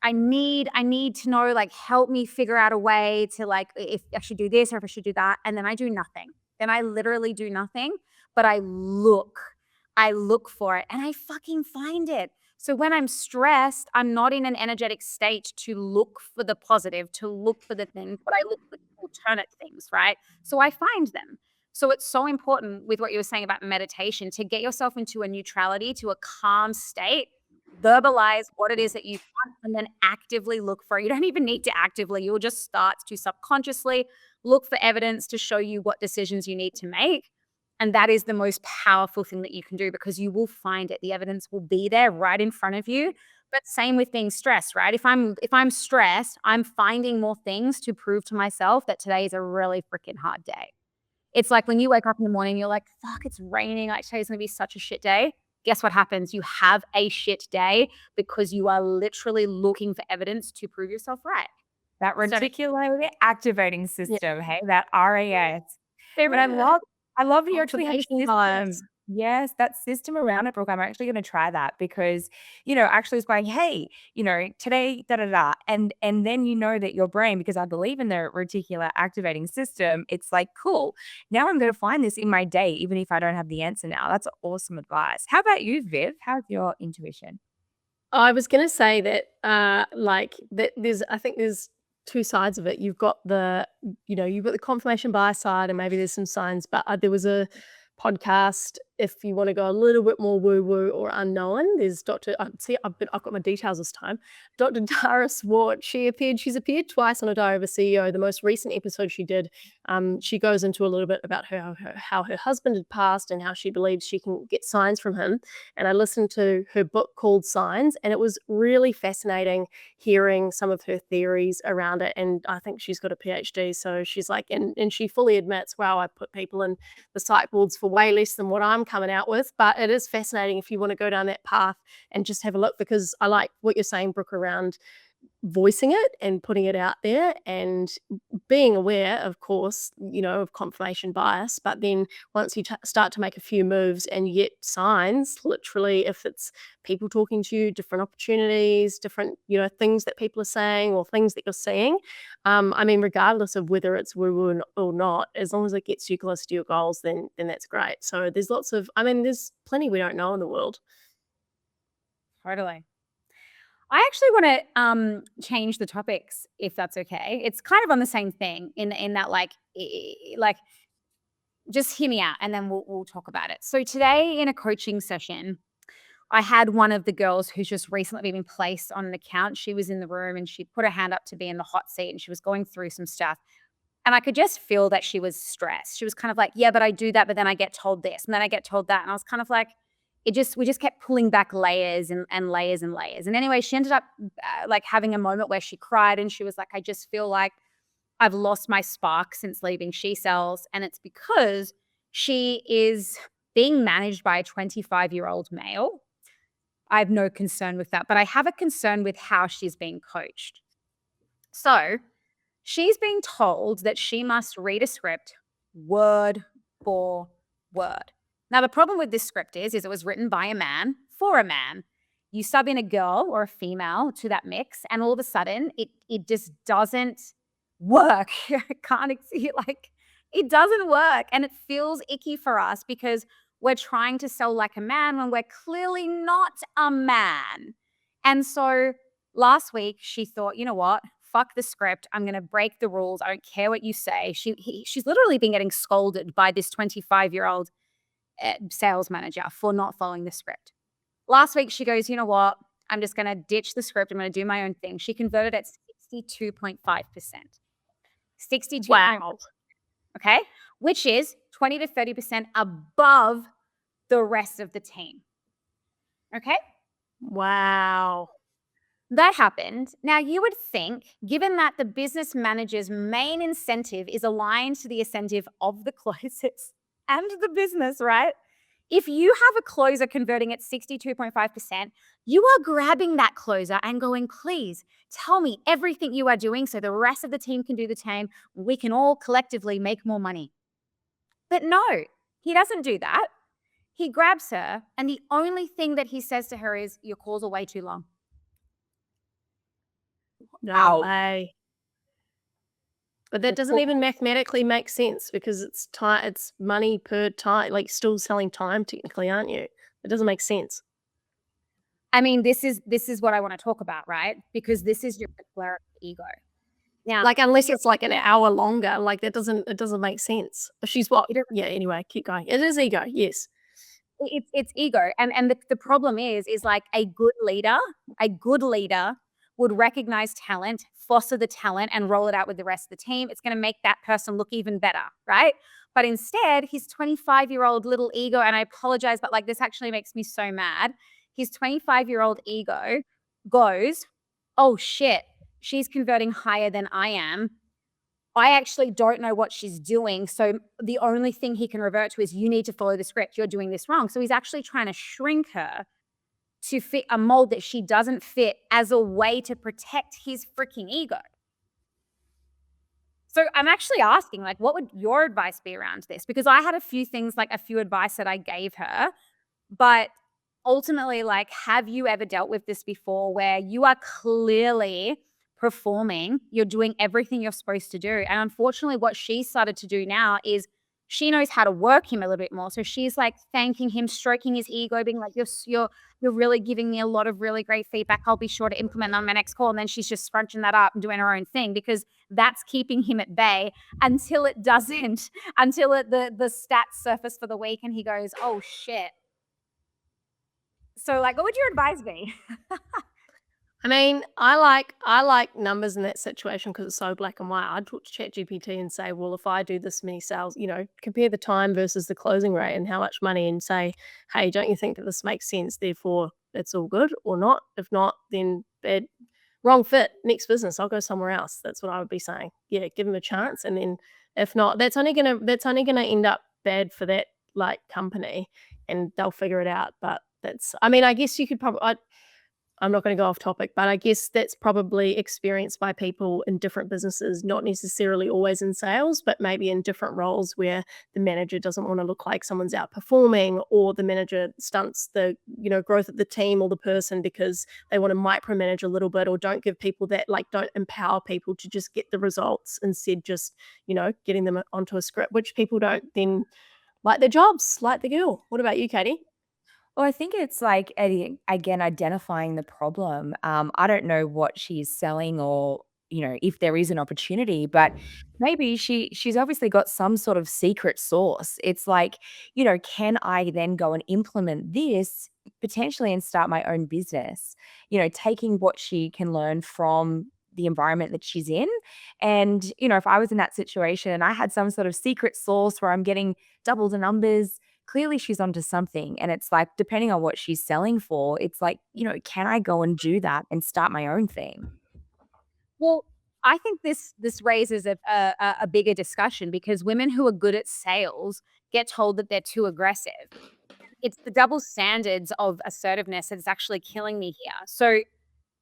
I need to know, like, help me figure out a way to like if I should do this or if I should do that. And then I do nothing. Then I literally do nothing, but I look for it and I fucking find it. So when I'm stressed, I'm not in an energetic state to look for the positive, to look for the things, but I look for alternate things, right? So I find them. So it's so important with what you were saying about meditation to get yourself into a neutrality, to a calm state, verbalize what it is that you want, and then actively look for it. You don't even need to actively, you'll just start to subconsciously look for evidence to show you what decisions you need to make. And that is the most powerful thing that you can do because you will find it. The evidence will be there right in front of you. But same with being stressed, right? If I'm stressed, I'm finding more things to prove to myself that today is a really freaking hard day. It's like when you wake up in the morning, you're like, fuck, it's raining. Like today's gonna be such a shit day. Guess what happens? You have a shit day because you are literally looking for evidence to prove yourself right. That So reticular activating Yeah. system, hey, that RAS. there But I love that you actually have a Confirmation bias. system. Yes, that system around it, Brooke. I'm actually gonna try that because, actually it's going, hey, today, da da da. And then you know that your brain, because I believe in the reticular activating system, it's like, cool. Now I'm gonna find this in my day, even if I don't have the answer now. That's awesome advice. How about you, Viv? How's your intuition? I was gonna say that, like, that I think there's 2 sides of it. You've got the confirmation bias side and maybe there's some signs, but, there was a podcast, if you wanna go a little bit more woo-woo or unknown, there's Dr. See, I've got my details this time. Dr. Dara Swart, she's appeared twice on A Diary of a CEO. The most recent episode she did, she goes into a little bit about how her husband had passed and how she believes she can get signs from him, and I listened to her book called Signs, and it was really fascinating hearing some of her theories around it. And I think she's got a PhD, so she's like, and she fully admits, wow, I put people in the psych boards for way less than what I'm coming out with. But it is fascinating if you want to go down that path and just have a look, because I like what you're saying, Brooke, around voicing it and putting it out there and being aware, of course, of confirmation bias. But then once you start to make a few moves and you get signs, literally, if it's people talking to you, different opportunities, different, things that people are saying or things that you're seeing, I mean, regardless of whether it's woo-woo or not, as long as it gets you close to your goals, then that's great. So there's plenty we don't know in the world. totally. I actually want to change the topics if that's okay. It's kind of on the same thing in that like just hear me out and then we'll talk about it. So today in a coaching session, I had one of the girls who's just recently been placed on an account. She was in the room and she put her hand up to be in the hot seat and she was going through some stuff. And I could just feel that she was stressed. She was kind of like, yeah, but I do that, but then I get told this and then I get told that. And I was kind of like, we just kept pulling back layers and layers and layers. And anyway, she ended up like having a moment where she cried and she was like, I just feel like I've lost my spark since leaving She Sells. And it's because she is being managed by a 25-year-old male. I have no concern with that, but I have a concern with how she's being coached. So she's being told that she must read a script word for word. Now, the problem with this script is it was written by a man for a man. You sub in a girl or a female to that mix, and all of a sudden, it just doesn't work. I can't see it, like, it doesn't work, and it feels icky for us because we're trying to sell like a man when we're clearly not a man. And so last week, she thought, you know what? Fuck the script. I'm going to break the rules. I don't care what you say. She's literally been getting scolded by this 25-year-old sales manager for not following the script. Last week, she goes, you know what? I'm just going to ditch the script. I'm going to do my own thing. She converted at 62.5%. 62. Wow. Okay. Which is 20 to 30% above the rest of the team. Okay. Wow. That happened. Now, you would think, given that the business manager's main incentive is aligned to the incentive of the closers and the business, right? If you have a closer converting at 62.5%, you are grabbing that closer and going, please tell me everything you are doing so the rest of the team can do the same. We can all collectively make more money. But no, he doesn't do that. He grabs her, and the only thing that he says to her is, your calls are way too long. No way. But that doesn't even mathematically make sense because it's time. It's money per time. Like, still selling time technically, aren't you? It doesn't make sense. I mean, this is what I want to talk about, right? Because this is your flare of ego. Now, Like, unless it's like an hour longer, like it doesn't make sense. She's what? It is- Yeah. Anyway, keep going. It is ego. Yes. it's ego, and the problem is like a good leader would recognize talent, foster the talent, and roll it out with the rest of the team. It's going to make that person look even better, right? But instead, his 25-year-old little ego, and I apologize, but like this actually makes me so mad. His 25-year-old ego goes, oh shit, she's converting higher than I am. I actually don't know what she's doing. So the only thing he can revert to is, you need to follow the script. You're doing this wrong. So he's actually trying to shrink her to fit a mold that she doesn't fit as a way to protect his freaking ego. So I'm actually asking, like, what would your advice be around this? Because I had a few things, like a few advice that I gave her, but ultimately, like, have you ever dealt with this before where you are clearly performing, you're doing everything you're supposed to do, and unfortunately what she started to do now is she knows how to work him a little bit more, so she's like thanking him, stroking his ego, being like, you're really giving me a lot of really great feedback, I'll be sure to implement on my next call. And then she's just scrunching that up and doing her own thing because that's keeping him at bay until it doesn't, until the stats surface for the week and he goes, oh shit. So, like, what would your advice be? I mean, I like numbers in that situation because it's so black and white. I'd talk to ChatGPT and say, well, if I do this many sales, compare the time versus the closing rate and how much money, and say, hey, don't you think that this makes sense? Therefore, it's all good or not. If not, then bad, wrong fit, next business. I'll go somewhere else. That's what I would be saying. Yeah, give them a chance, and then if not, that's only gonna end up bad for that like company, and they'll figure it out. But that's, I mean, I guess you could probably. I'm not going to go off topic, but I guess that's probably experienced by people in different businesses, not necessarily always in sales, but maybe in different roles where the manager doesn't want to look like someone's outperforming, or the manager stunts the, growth of the team or the person because they want to micromanage a little bit, or don't give people that, like, don't empower people to just get the results, instead just, getting them onto a script, which people don't then like their jobs, like the girl. What about you, Katie? Well, I think it's like, again, identifying the problem. I don't know what she's selling, or if there is an opportunity, but maybe she's obviously got some sort of secret sauce. It's like, can I then go and implement this potentially and start my own business? Taking what she can learn from the environment that she's in. And, if I was in that situation and I had some sort of secret sauce where I'm getting double the numbers, clearly she's onto something. And it's like, depending on what she's selling for, it's like, can I go and do that and start my own thing? Well, I think this raises a bigger discussion because women who are good at sales get told that they're too aggressive. It's the double standards of assertiveness that is actually killing me here. So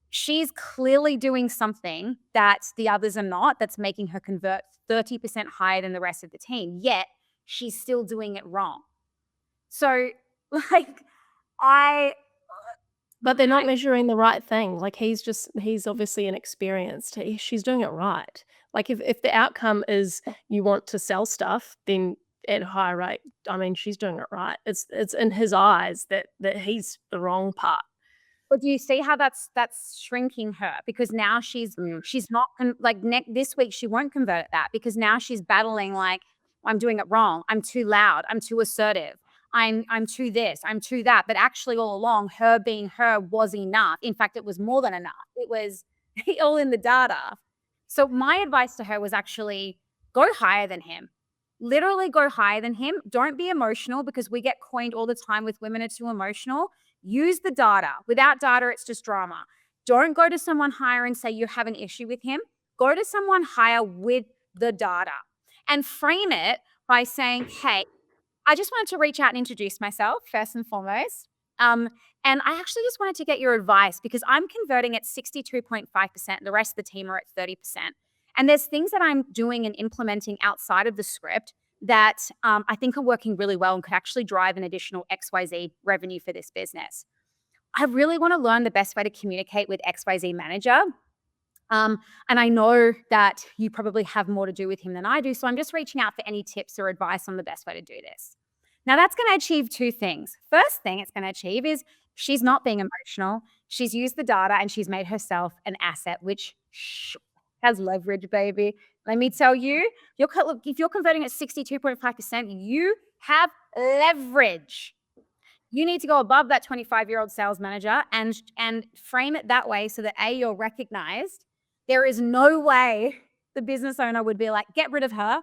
she's clearly doing something that the others are not, that's making her convert 30% higher than the rest of the team, yet she's still doing it wrong. So, like, I But they're not measuring the right thing. Like, he's obviously inexperienced. She's doing it right. Like, if the outcome is you want to sell stuff, then at a higher rate, I mean, she's doing it right. It's in his eyes that he's the wrong part. But do you see how that's shrinking her? Because now she's not this week she won't convert at that because now she's battling like I'm doing it wrong. I'm too loud. I'm too assertive. I'm too this. I'm too that. But actually, all along, her being her was enough. In fact, it was more than enough. It was all in the data. So my advice to her was actually go higher than him. Literally go higher than him. Don't be emotional because we get coined all the time with women are too emotional. Use the data. Without data, it's just drama. Don't go to someone higher and say you have an issue with him. Go to someone higher with the data and frame it by saying, hey, I just wanted to reach out and introduce myself first and foremost. And I actually just wanted to get your advice because I'm converting at 62.5%. The rest of the team are at 30%. And there's things that I'm doing and implementing outside of the script that I think are working really well and could actually drive an additional XYZ revenue for this business. I really want to learn the best way to communicate with XYZ manager. And I know that you probably have more to do with him than I do. So I'm just reaching out for any tips or advice on the best way to do this. Now, that's going to achieve two things. First thing it's going to achieve is she's not being emotional. She's used the data and she's made herself an asset, which has leverage, baby. Let me tell you, if you're converting at 62.5%, you have leverage. You need to go above that 25-year-old sales manager and frame it that way so that A, you're recognized. There is no way the business owner would be like, get rid of her.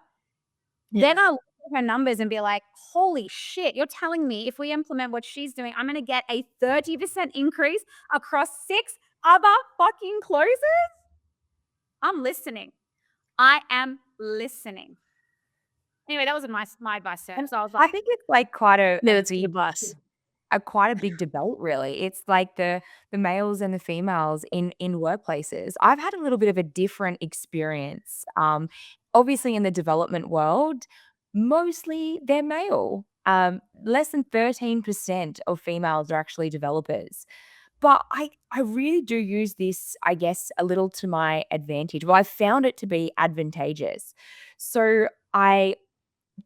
Then I'll look at her numbers and be like, holy shit, you're telling me if we implement what she's doing, I'm going to get a 30% increase across 6 other fucking closes? I'm listening. I am listening. Anyway, that was my advice to her. So I was like, I think it's like quite a Yeah, that's good advice. quite a big debate, really. It's like the males and the females in workplaces. I've had a little bit of a different experience. Obviously in the development world, mostly they're male. Less than 13% of females are actually developers. But I really do use this, I guess, a little to my advantage. Well, I found it to be advantageous. So I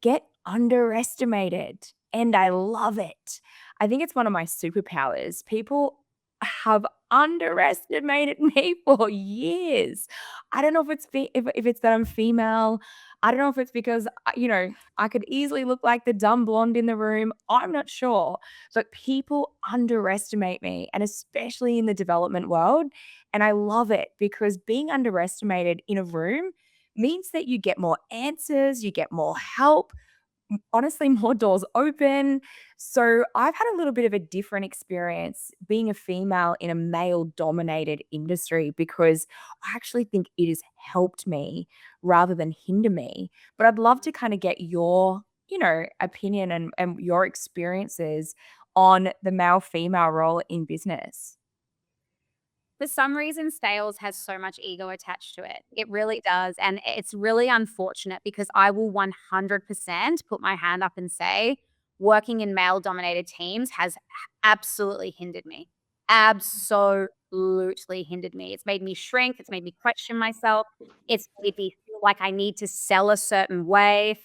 get underestimated and I love it. I think it's one of my superpowers. People have underestimated me for years. I don't know if it's if it's that I'm female. I don't know if it's because I could easily look like the dumb blonde in the room. I'm not sure, but people underestimate me, and especially in the development world. And I love it because being underestimated in a room means that you get more answers, you get more help, honestly, more doors open. So I've had a little bit of a different experience being a female in a male dominated industry because I actually think it has helped me rather than hinder me. But I'd love to kind of get your, opinion and your experiences on the male female role in business. for some reason, sales has so much ego attached to it. It really does. And it's really unfortunate because I will 100% put my hand up and say working in male dominated teams has absolutely hindered me. Absolutely hindered me. It's made me shrink. It's made me question myself. It's made me feel like I need to sell a certain way.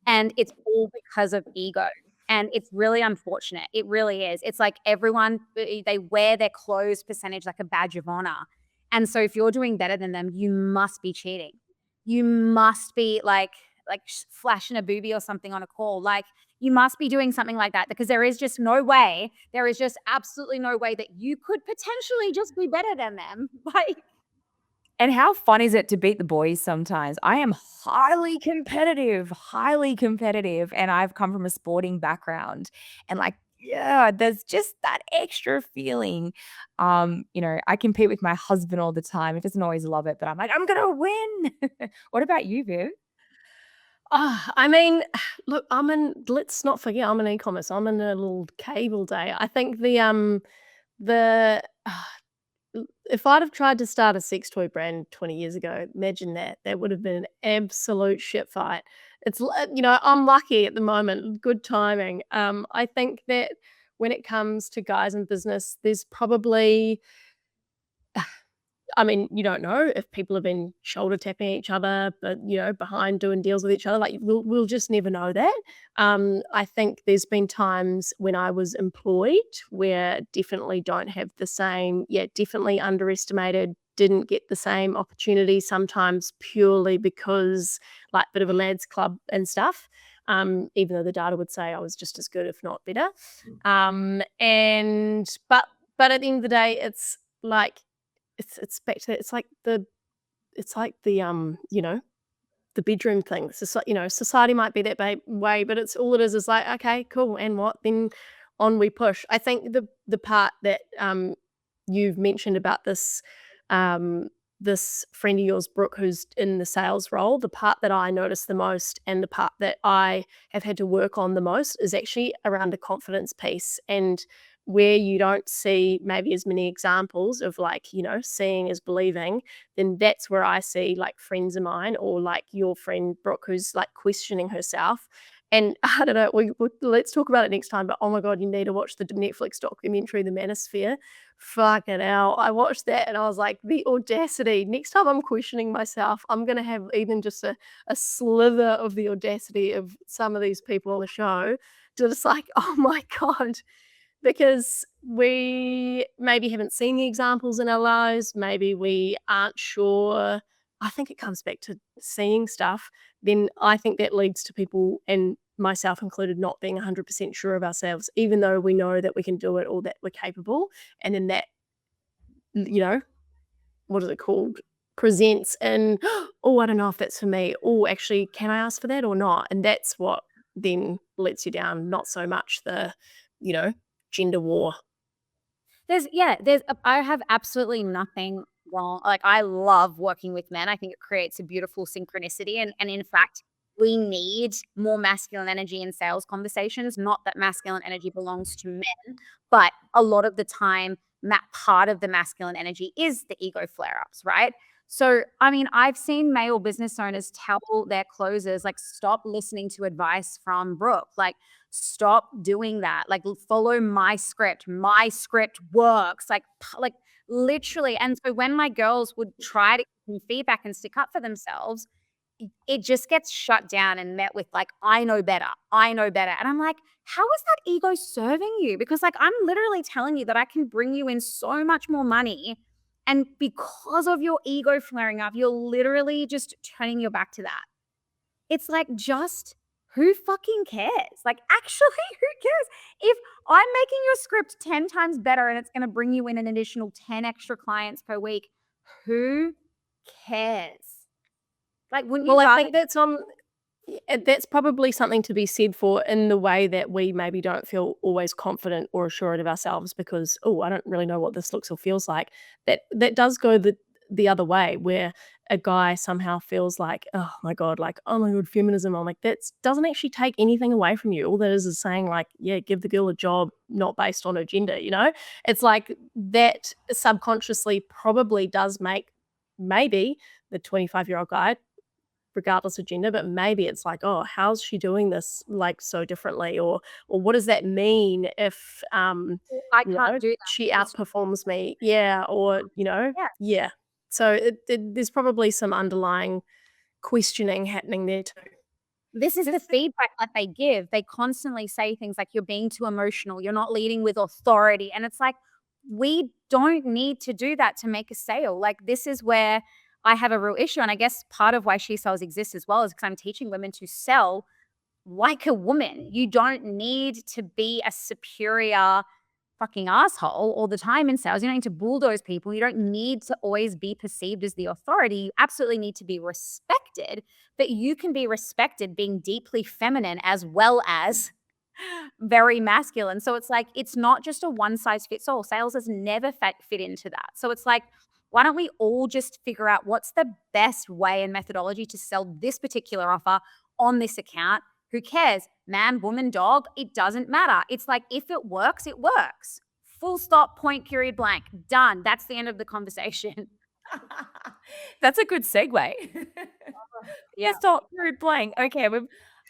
And it's all because of ego. And it's really unfortunate. It really is. It's like everyone, they wear their clothes percentage like a badge of honor. And so if you're doing better than them, you must be cheating. You must be like flashing a booby or something on a call. Like you must be doing something like that because there is just no way. There is just absolutely no way that you could potentially just be better than them. Like And how fun is it to beat the boys sometimes? I am highly competitive, and I've come from a sporting background. And like, yeah, there's just that extra feeling. I compete with my husband all the time. He doesn't always love it, but I'm like, I'm gonna win. What about you, Viv? I mean, look, let's not forget I'm in e-commerce. I'm in a little cave all day. I think the if I'd have tried to start a sex toy brand 20 years ago, imagine that. That would have been an absolute shit fight. I'm lucky at the moment, good timing. I think that when it comes to guys in business, there's probably I mean, you don't know if people have been shoulder tapping each other, but behind doing deals with each other. Like we'll just never know that. I think there's been times when I was employed where definitely don't have the same, definitely underestimated, didn't get the same opportunity sometimes purely because like bit of a lads club and stuff. Even though the data would say I was just as good, if not better. And but at the end of the day, it's like it's back to it's like the bedroom thing. Society might be that way, but it's all it is like, okay, cool, and what? Then on we push. I think the part that you've mentioned about this friend of yours, Brooke, who's in the sales role, the part that I notice the most and the part that I have had to work on the most is actually around the confidence piece, and where you don't see maybe as many examples of seeing is believing, then that's where I see like friends of mine or like your friend Brooke who's like questioning herself. And I don't know, let's talk about it next time. But oh my God, you need to watch the Netflix documentary, The Manosphere. Fucking hell. I watched that and I was like, the audacity. Next time I'm questioning myself, I'm going to have even just a slither of the audacity of some of these people on the show to just like, oh my God. Because we maybe haven't seen the examples in our lives, maybe we aren't sure. I think it comes back to seeing stuff. Then I think that leads to people, and myself included, not being 100% sure of ourselves, even though we know that we can do it or that we're capable. And then that, what is it called? Presents in, oh, I don't know if that's for me. Oh, actually, can I ask for that or not? And that's what then lets you down, not so much the, you know, gender war. I have absolutely nothing wrong. Like, I love working with men. I think it creates a beautiful synchronicity. And in fact, we need more masculine energy in sales conversations. Not that masculine energy belongs to men, but a lot of the time, part of the masculine energy is the ego flare ups, right? So, I mean, I've seen male business owners tell their closers, like, stop listening to advice from Brooke. Like, stop doing that. Like, follow my script. My script works. Like literally. And so when my girls would try to give me feedback and stick up for themselves, it just gets shut down and met with like, I know better. I know better. And I'm like, how is that ego serving you? Because like, I'm literally telling you that I can bring you in so much more money. And because of your ego flaring up, you're literally just turning your back to that. It's like, just who fucking cares? Like, actually, who cares? If I'm making your script 10 times better and it's going to bring you in an additional 10 extra clients per week, who cares? Like, wouldn't you Well, I rather? think that's probably something to be said for in the way that we maybe don't feel always confident or assured of ourselves because, oh, I don't really know what this looks or feels like. That does go the other way, where a guy somehow feels like, oh my God, feminism. I'm like, that doesn't actually take anything away from you. All that is saying like, yeah, give the girl a job, not based on her gender, It's like that subconsciously probably does make maybe the 25-year-old guy, regardless of gender, but maybe it's like, oh, how's she doing this like so differently, or what does that mean if I can't do that. she outperforms me, or Yeah. yeah. So there's probably some underlying questioning happening there too. This is the feedback that they give. They constantly say things like, you're being too emotional, you're not leading with authority. And it's like, we don't need to do that to make a sale. Like, this is where I have a real issue. And I guess part of why She Sells exists as well is because I'm teaching women to sell like a woman. You don't need to be a superior fucking asshole all the time in sales. You don't need to bulldoze people. You don't need to always be perceived as the authority. You absolutely need to be respected, but you can be respected being deeply feminine as well as very masculine. So it's like, it's not just a one size fits all. Sales has never fit into that. So it's like, why don't we all just figure out what's the best way and methodology to sell this particular offer on this account? Who cares? Man, woman, dog, it doesn't matter. It's like, if it works, it works. Full stop, point, period, blank. Done. That's the end of the conversation. That's a good segue. Yeah. Stop, period, blank. Okay,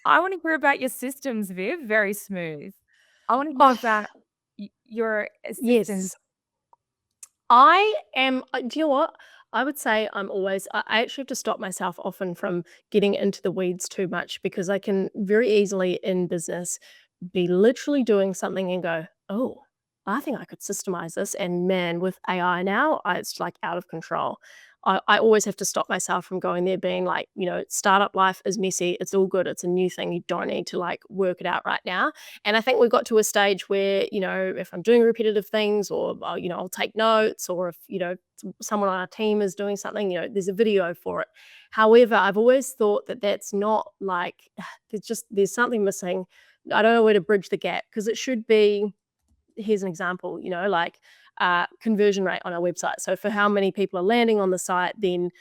I want to hear about your systems, Viv. Very smooth. I want to hear Oh, about your yes. systems. I am, do you know what? I would say I actually have to stop myself often from getting into the weeds too much, because I can very easily in business be literally doing something and go, oh, I think I could systemize this. And man, with AI now, it's like out of control. I always have to stop myself from going there being like, startup life is messy. It's all good. It's a new thing. You don't need to like work it out right now. And I think we got to a stage where, if I'm doing repetitive things, or, I'll take notes, or if, someone on our team is doing something, there's a video for it. However, I've always thought that that's not like, there's something missing. I don't know where to bridge the gap, because it should be, here's an example, like conversion rate on our website. So for how many people are landing on the site, then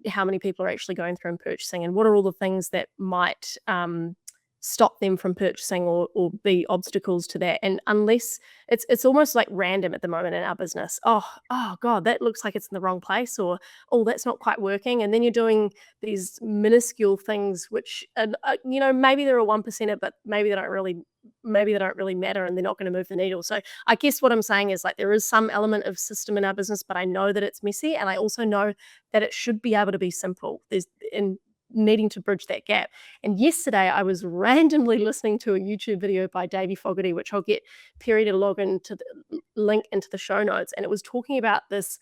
how many people are actually going through and purchasing, and what are all the things that might stop them from purchasing, or be obstacles to that. And unless it's almost like random at the moment in our business. Oh God, that looks like it's in the wrong place, or oh, that's not quite working. And then you're doing these minuscule things, which maybe they're a 1%er, but maybe they don't really matter, and they're not going to move the needle. So I guess what I'm saying is, like, there is some element of system in our business, but I know that it's messy, and I also know that it should be able to be simple. There's in needing to bridge that gap. And yesterday I was randomly listening to a YouTube video by Davey Fogarty, which I'll get Perry to log into the link into the show notes, and it was talking about this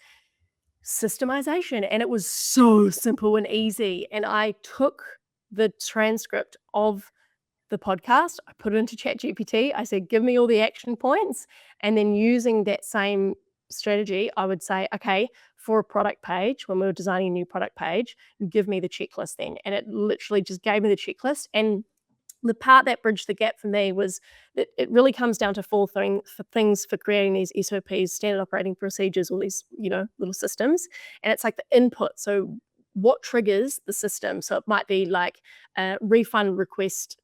systemization, and it was so simple and easy. And I took the transcript of the podcast, I put it into ChatGPT. I said, give me all the action points. And then using that same strategy, I would say, okay, for a product page, when we were designing a new product page, give me the checklist then. And it literally just gave me the checklist. And the part that bridged the gap for me was that it really comes down to four things for creating these SOPs, standard operating procedures, all these, little systems. And it's like the input. So what triggers the system? So it might be like a refund request,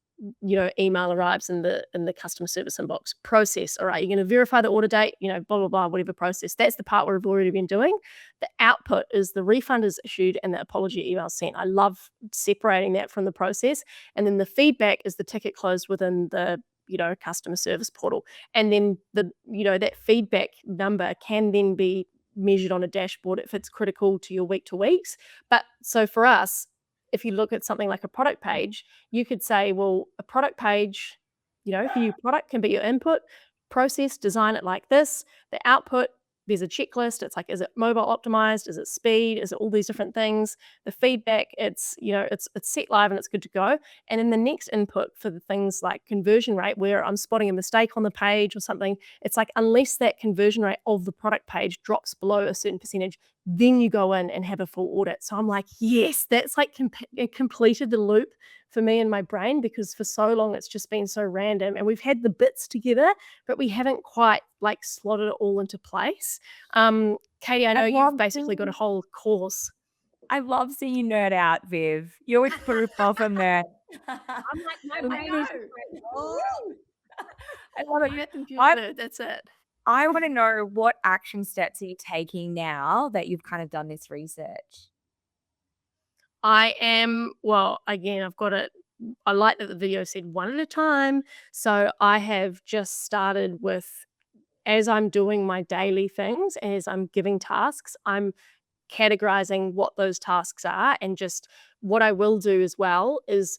email arrives in the customer service inbox. Process, all right, you're going to verify the order date, blah, blah, blah, whatever process. That's the part we've already been doing. The output is the refund is issued and the apology email sent. I love separating that from the process. And then the feedback is the ticket closed within the customer service portal. And then that feedback number can then be measured on a dashboard if it's critical to your week to weeks. But so for us, if you look at something like a product page, you could say, well, a product page, for your product can be your input, process, design it like this. The output, there's a checklist. It's like, is it mobile optimized? Is it speed? Is it all these different things? The feedback, it's set live and it's good to go. And then the next input for the things like conversion rate, where I'm spotting a mistake on the page or something, it's like, unless that conversion rate of the product page drops below a certain percentage, then you go in and have a full audit. So I'm like, yes, that's like completed the loop for me in my brain, because for so long it's just been so random, and we've had the bits together, but we haven't quite like slotted it all into place. Katie, I know you've basically got a whole course. I love seeing you nerd out, Viv. You're with proof of a nerd. I'm like, my brain is I love it. That's it. I want to know, what action steps are you taking now that you've kind of done this research? I am, well, again, I've got it. I like that the video said one at a time. So I have just started with, as I'm doing my daily things, as I'm giving tasks, I'm categorizing what those tasks are. And just what I will do as well is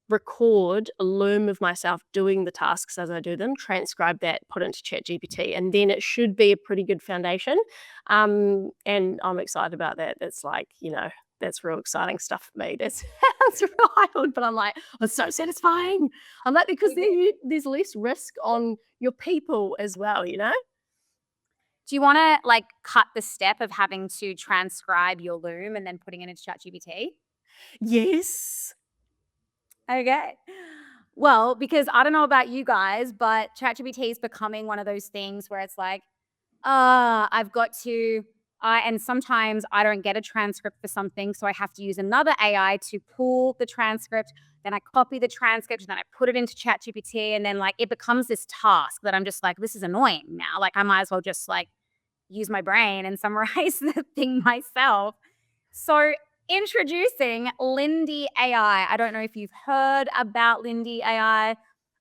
record a loom of myself doing the tasks as I do them, transcribe that, put it into ChatGPT, and then it should be a pretty good foundation. And I'm excited about that. That's like, that's real exciting stuff for me. That's wild, but I'm like, it's so satisfying. I'm like, because then there's less risk on your people as well, Do you want to like cut the step of having to transcribe your Loom and then putting it into ChatGPT? Yes. Okay. Well, because I don't know about you guys, but ChatGPT is becoming one of those things where it's like, I've got to, and sometimes I don't get a transcript for something, so I have to use another AI to pull the transcript. Then I copy the transcript, and then I put it into ChatGPT, and then like it becomes this task that I'm just like, this is annoying now. Like I might as well just like use my brain and summarize the thing myself. So introducing Lindy AI. I don't know if you've heard about Lindy AI,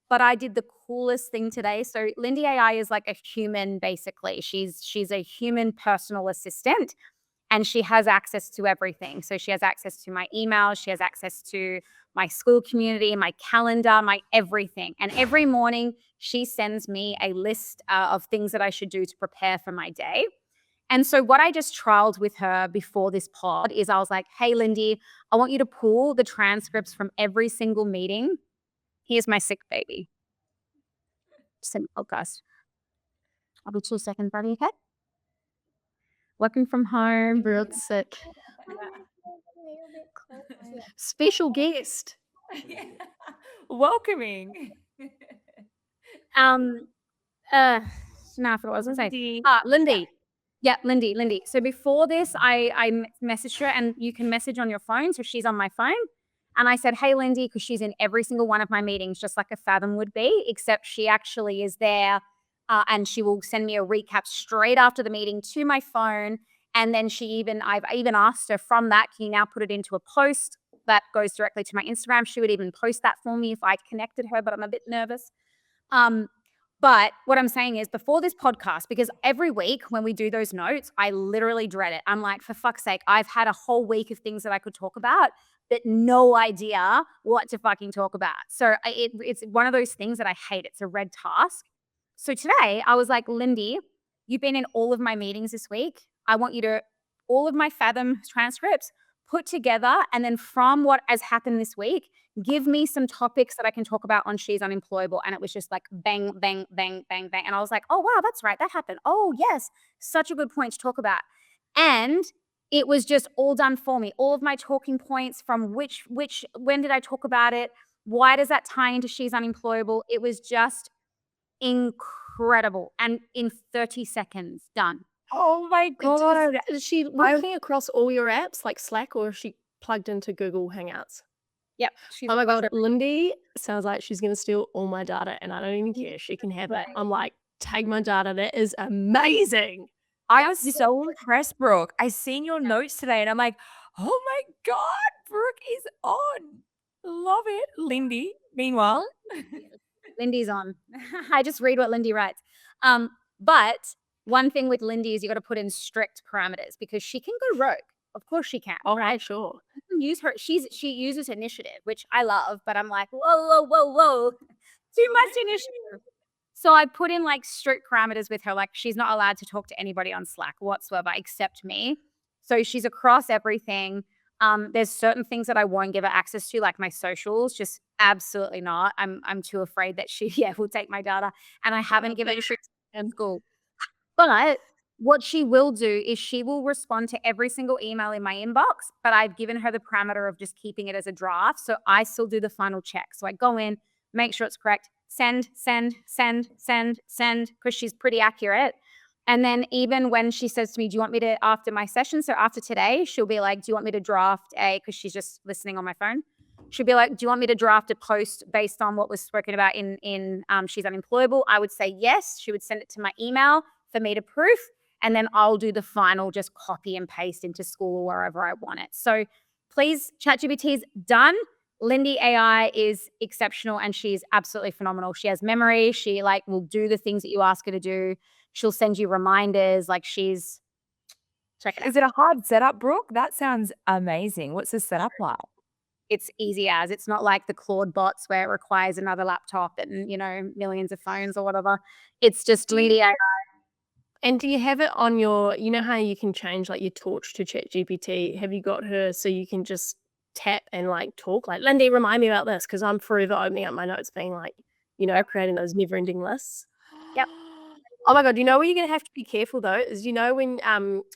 but I did the coolest thing today. So Lindy AI is like a human basically. She's a human personal assistant and she has access to everything. So she has access to my email, she has access to my school community, my calendar, my everything. And every morning she sends me a list of things that I should do to prepare for my day. And so what I just trialed with her before this pod is I was like, hey, Lindy, I want you to pull the transcripts from every single meeting. Here's my sick baby. Just in the podcast. I'll be 2 seconds, buddy, okay? Working from home. Real sick. Special guest. Welcoming. No, I forgot what I was going to say. Lindy. Lindy. Yeah, Lindy. So before this, I messaged her, and you can message on your phone. So she's on my phone. And I said, hey, Lindy, because she's in every single one of my meetings, just like a Fathom would be, except she actually is there and she will send me a recap straight after the meeting to my phone. And then I've even asked her from that, can you now put it into a post that goes directly to my Instagram? She would even post that for me if I connected her, but I'm a bit nervous. But what I'm saying is before this podcast, because every week when we do those notes, I literally dread it. I'm like, for fuck's sake, I've had a whole week of things that I could talk about, but no idea what to fucking talk about. So it's one of those things that I hate. It's a red task. So today I was like, Lindy, you've been in all of my meetings this week. I want you to, all of my Fathom transcripts put together. And then from what has happened this week, give me some topics that I can talk about on She's Unemployable. And it was just like bang, bang, bang, bang, bang. And I was like, oh, wow, that's right. That happened. Oh, yes. Such a good point to talk about. And it was just all done for me. All of my talking points from when did I talk about it? Why does that tie into She's Unemployable? It was just incredible. And in 30 seconds, done. Oh my God. Is she working across all your apps like Slack, or is she plugged into Google Hangouts? Yep. Oh my God, Lindy sounds like she's going to steal all my data and I don't even care. She can have it. I'm like, take my data. That is amazing. I was so impressed, Brooke. I seen your notes today and I'm like, oh my God, Brooke is on. Love it. Lindy, meanwhile. Lindy's on. I just read what Lindy writes. But one thing with Lindy is you got to put in strict parameters because she can go rogue. Of course she can. All right, sure. You can use her. She uses initiative, which I love, but I'm like, whoa. Too much initiative. So I put in like strict parameters with her. Like she's not allowed to talk to anybody on Slack whatsoever except me. So she's across everything. There's certain things that I won't give her access to, like my socials, just absolutely not. I'm too afraid that she will take my data. And I haven't given her in school. But what she will do is she will respond to every single email in my inbox, but I've given her the parameter of just keeping it as a draft. So I still do the final check. So I go in, make sure it's correct, send, because she's pretty accurate. And then even when she says to me, do you want me to, after my session, so after today, she'll be like, do you want me to draft because she's just listening on my phone. She'll be like, do you want me to draft a post based on what was spoken about in She's Unemployable? I would say yes. She would send it to my email for me to proof. And then I'll do the final, just copy and paste into school or wherever I want it. So please, ChatGPT's done. Lindy AI is exceptional and she's absolutely phenomenal. She has memory. She will do the things that you ask her to do. She'll send you reminders. Check it out. Is it a hard setup, Brooke? That sounds amazing. What's the setup like? It's easy as. It's not like the Claude bots where it requires another laptop and, millions of phones or whatever. It's just Lindy AI. And do you have it on your, how you can change your torch to ChatGPT? Have you got her so you can just tap and talk Lindy, remind me about this? Because I'm forever opening up my notes being creating those never ending lists. Yep. Oh my god, you know where you're gonna have to be careful though, is when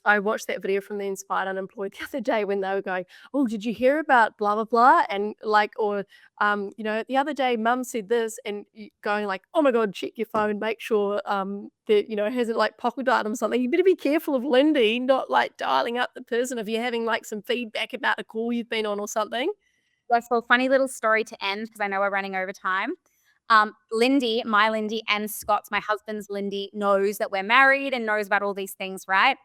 I watched that video from the Inspired Unemployed the other day when they were going, "Oh, did you hear about blah blah blah?" And like, or the other day mum said this, and going like, "Oh my god, check your phone, make sure that it hasn't like pocket dialed or something." You better be careful of Lindy not like dialing up the person if you're having like some feedback about a call you've been on or something. So funny little story to end because I know we're running over time. Lindy, my Lindy, and Scott's, my husband's Lindy, knows that we're married and knows about all these things, right?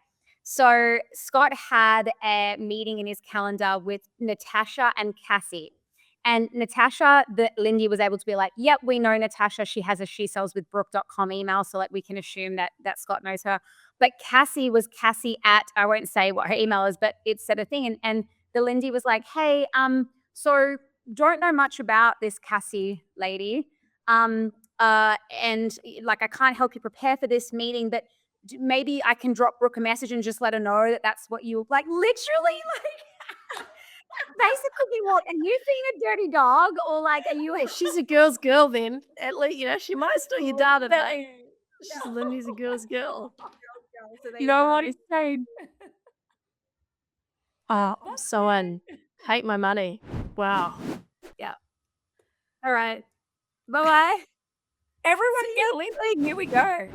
So Scott had a meeting in his calendar with Natasha and Cassie. And Natasha, the Lindy was able to be like, yep, we know Natasha. She has a she sells with Brooke.com email. So like we can assume that Scott knows her. But Cassie was Cassie at, I won't say what her email is, but it said a thing. And the Lindy was like, hey, so don't know much about this Cassie lady. And like I can't help you prepare for this meeting, but maybe I can drop Brooke a message and just let her know that that's what you like. Literally, like basically, what? Are you being a dirty dog, or like are you? Hey, she's a girl's girl then. At least, she might steal your data though. She's Lindy's a girl's girl. So there You you know go. what he's saying? I'm so in. Hate my money. Wow. All right. Bye bye. Everyone get listening. Here we go.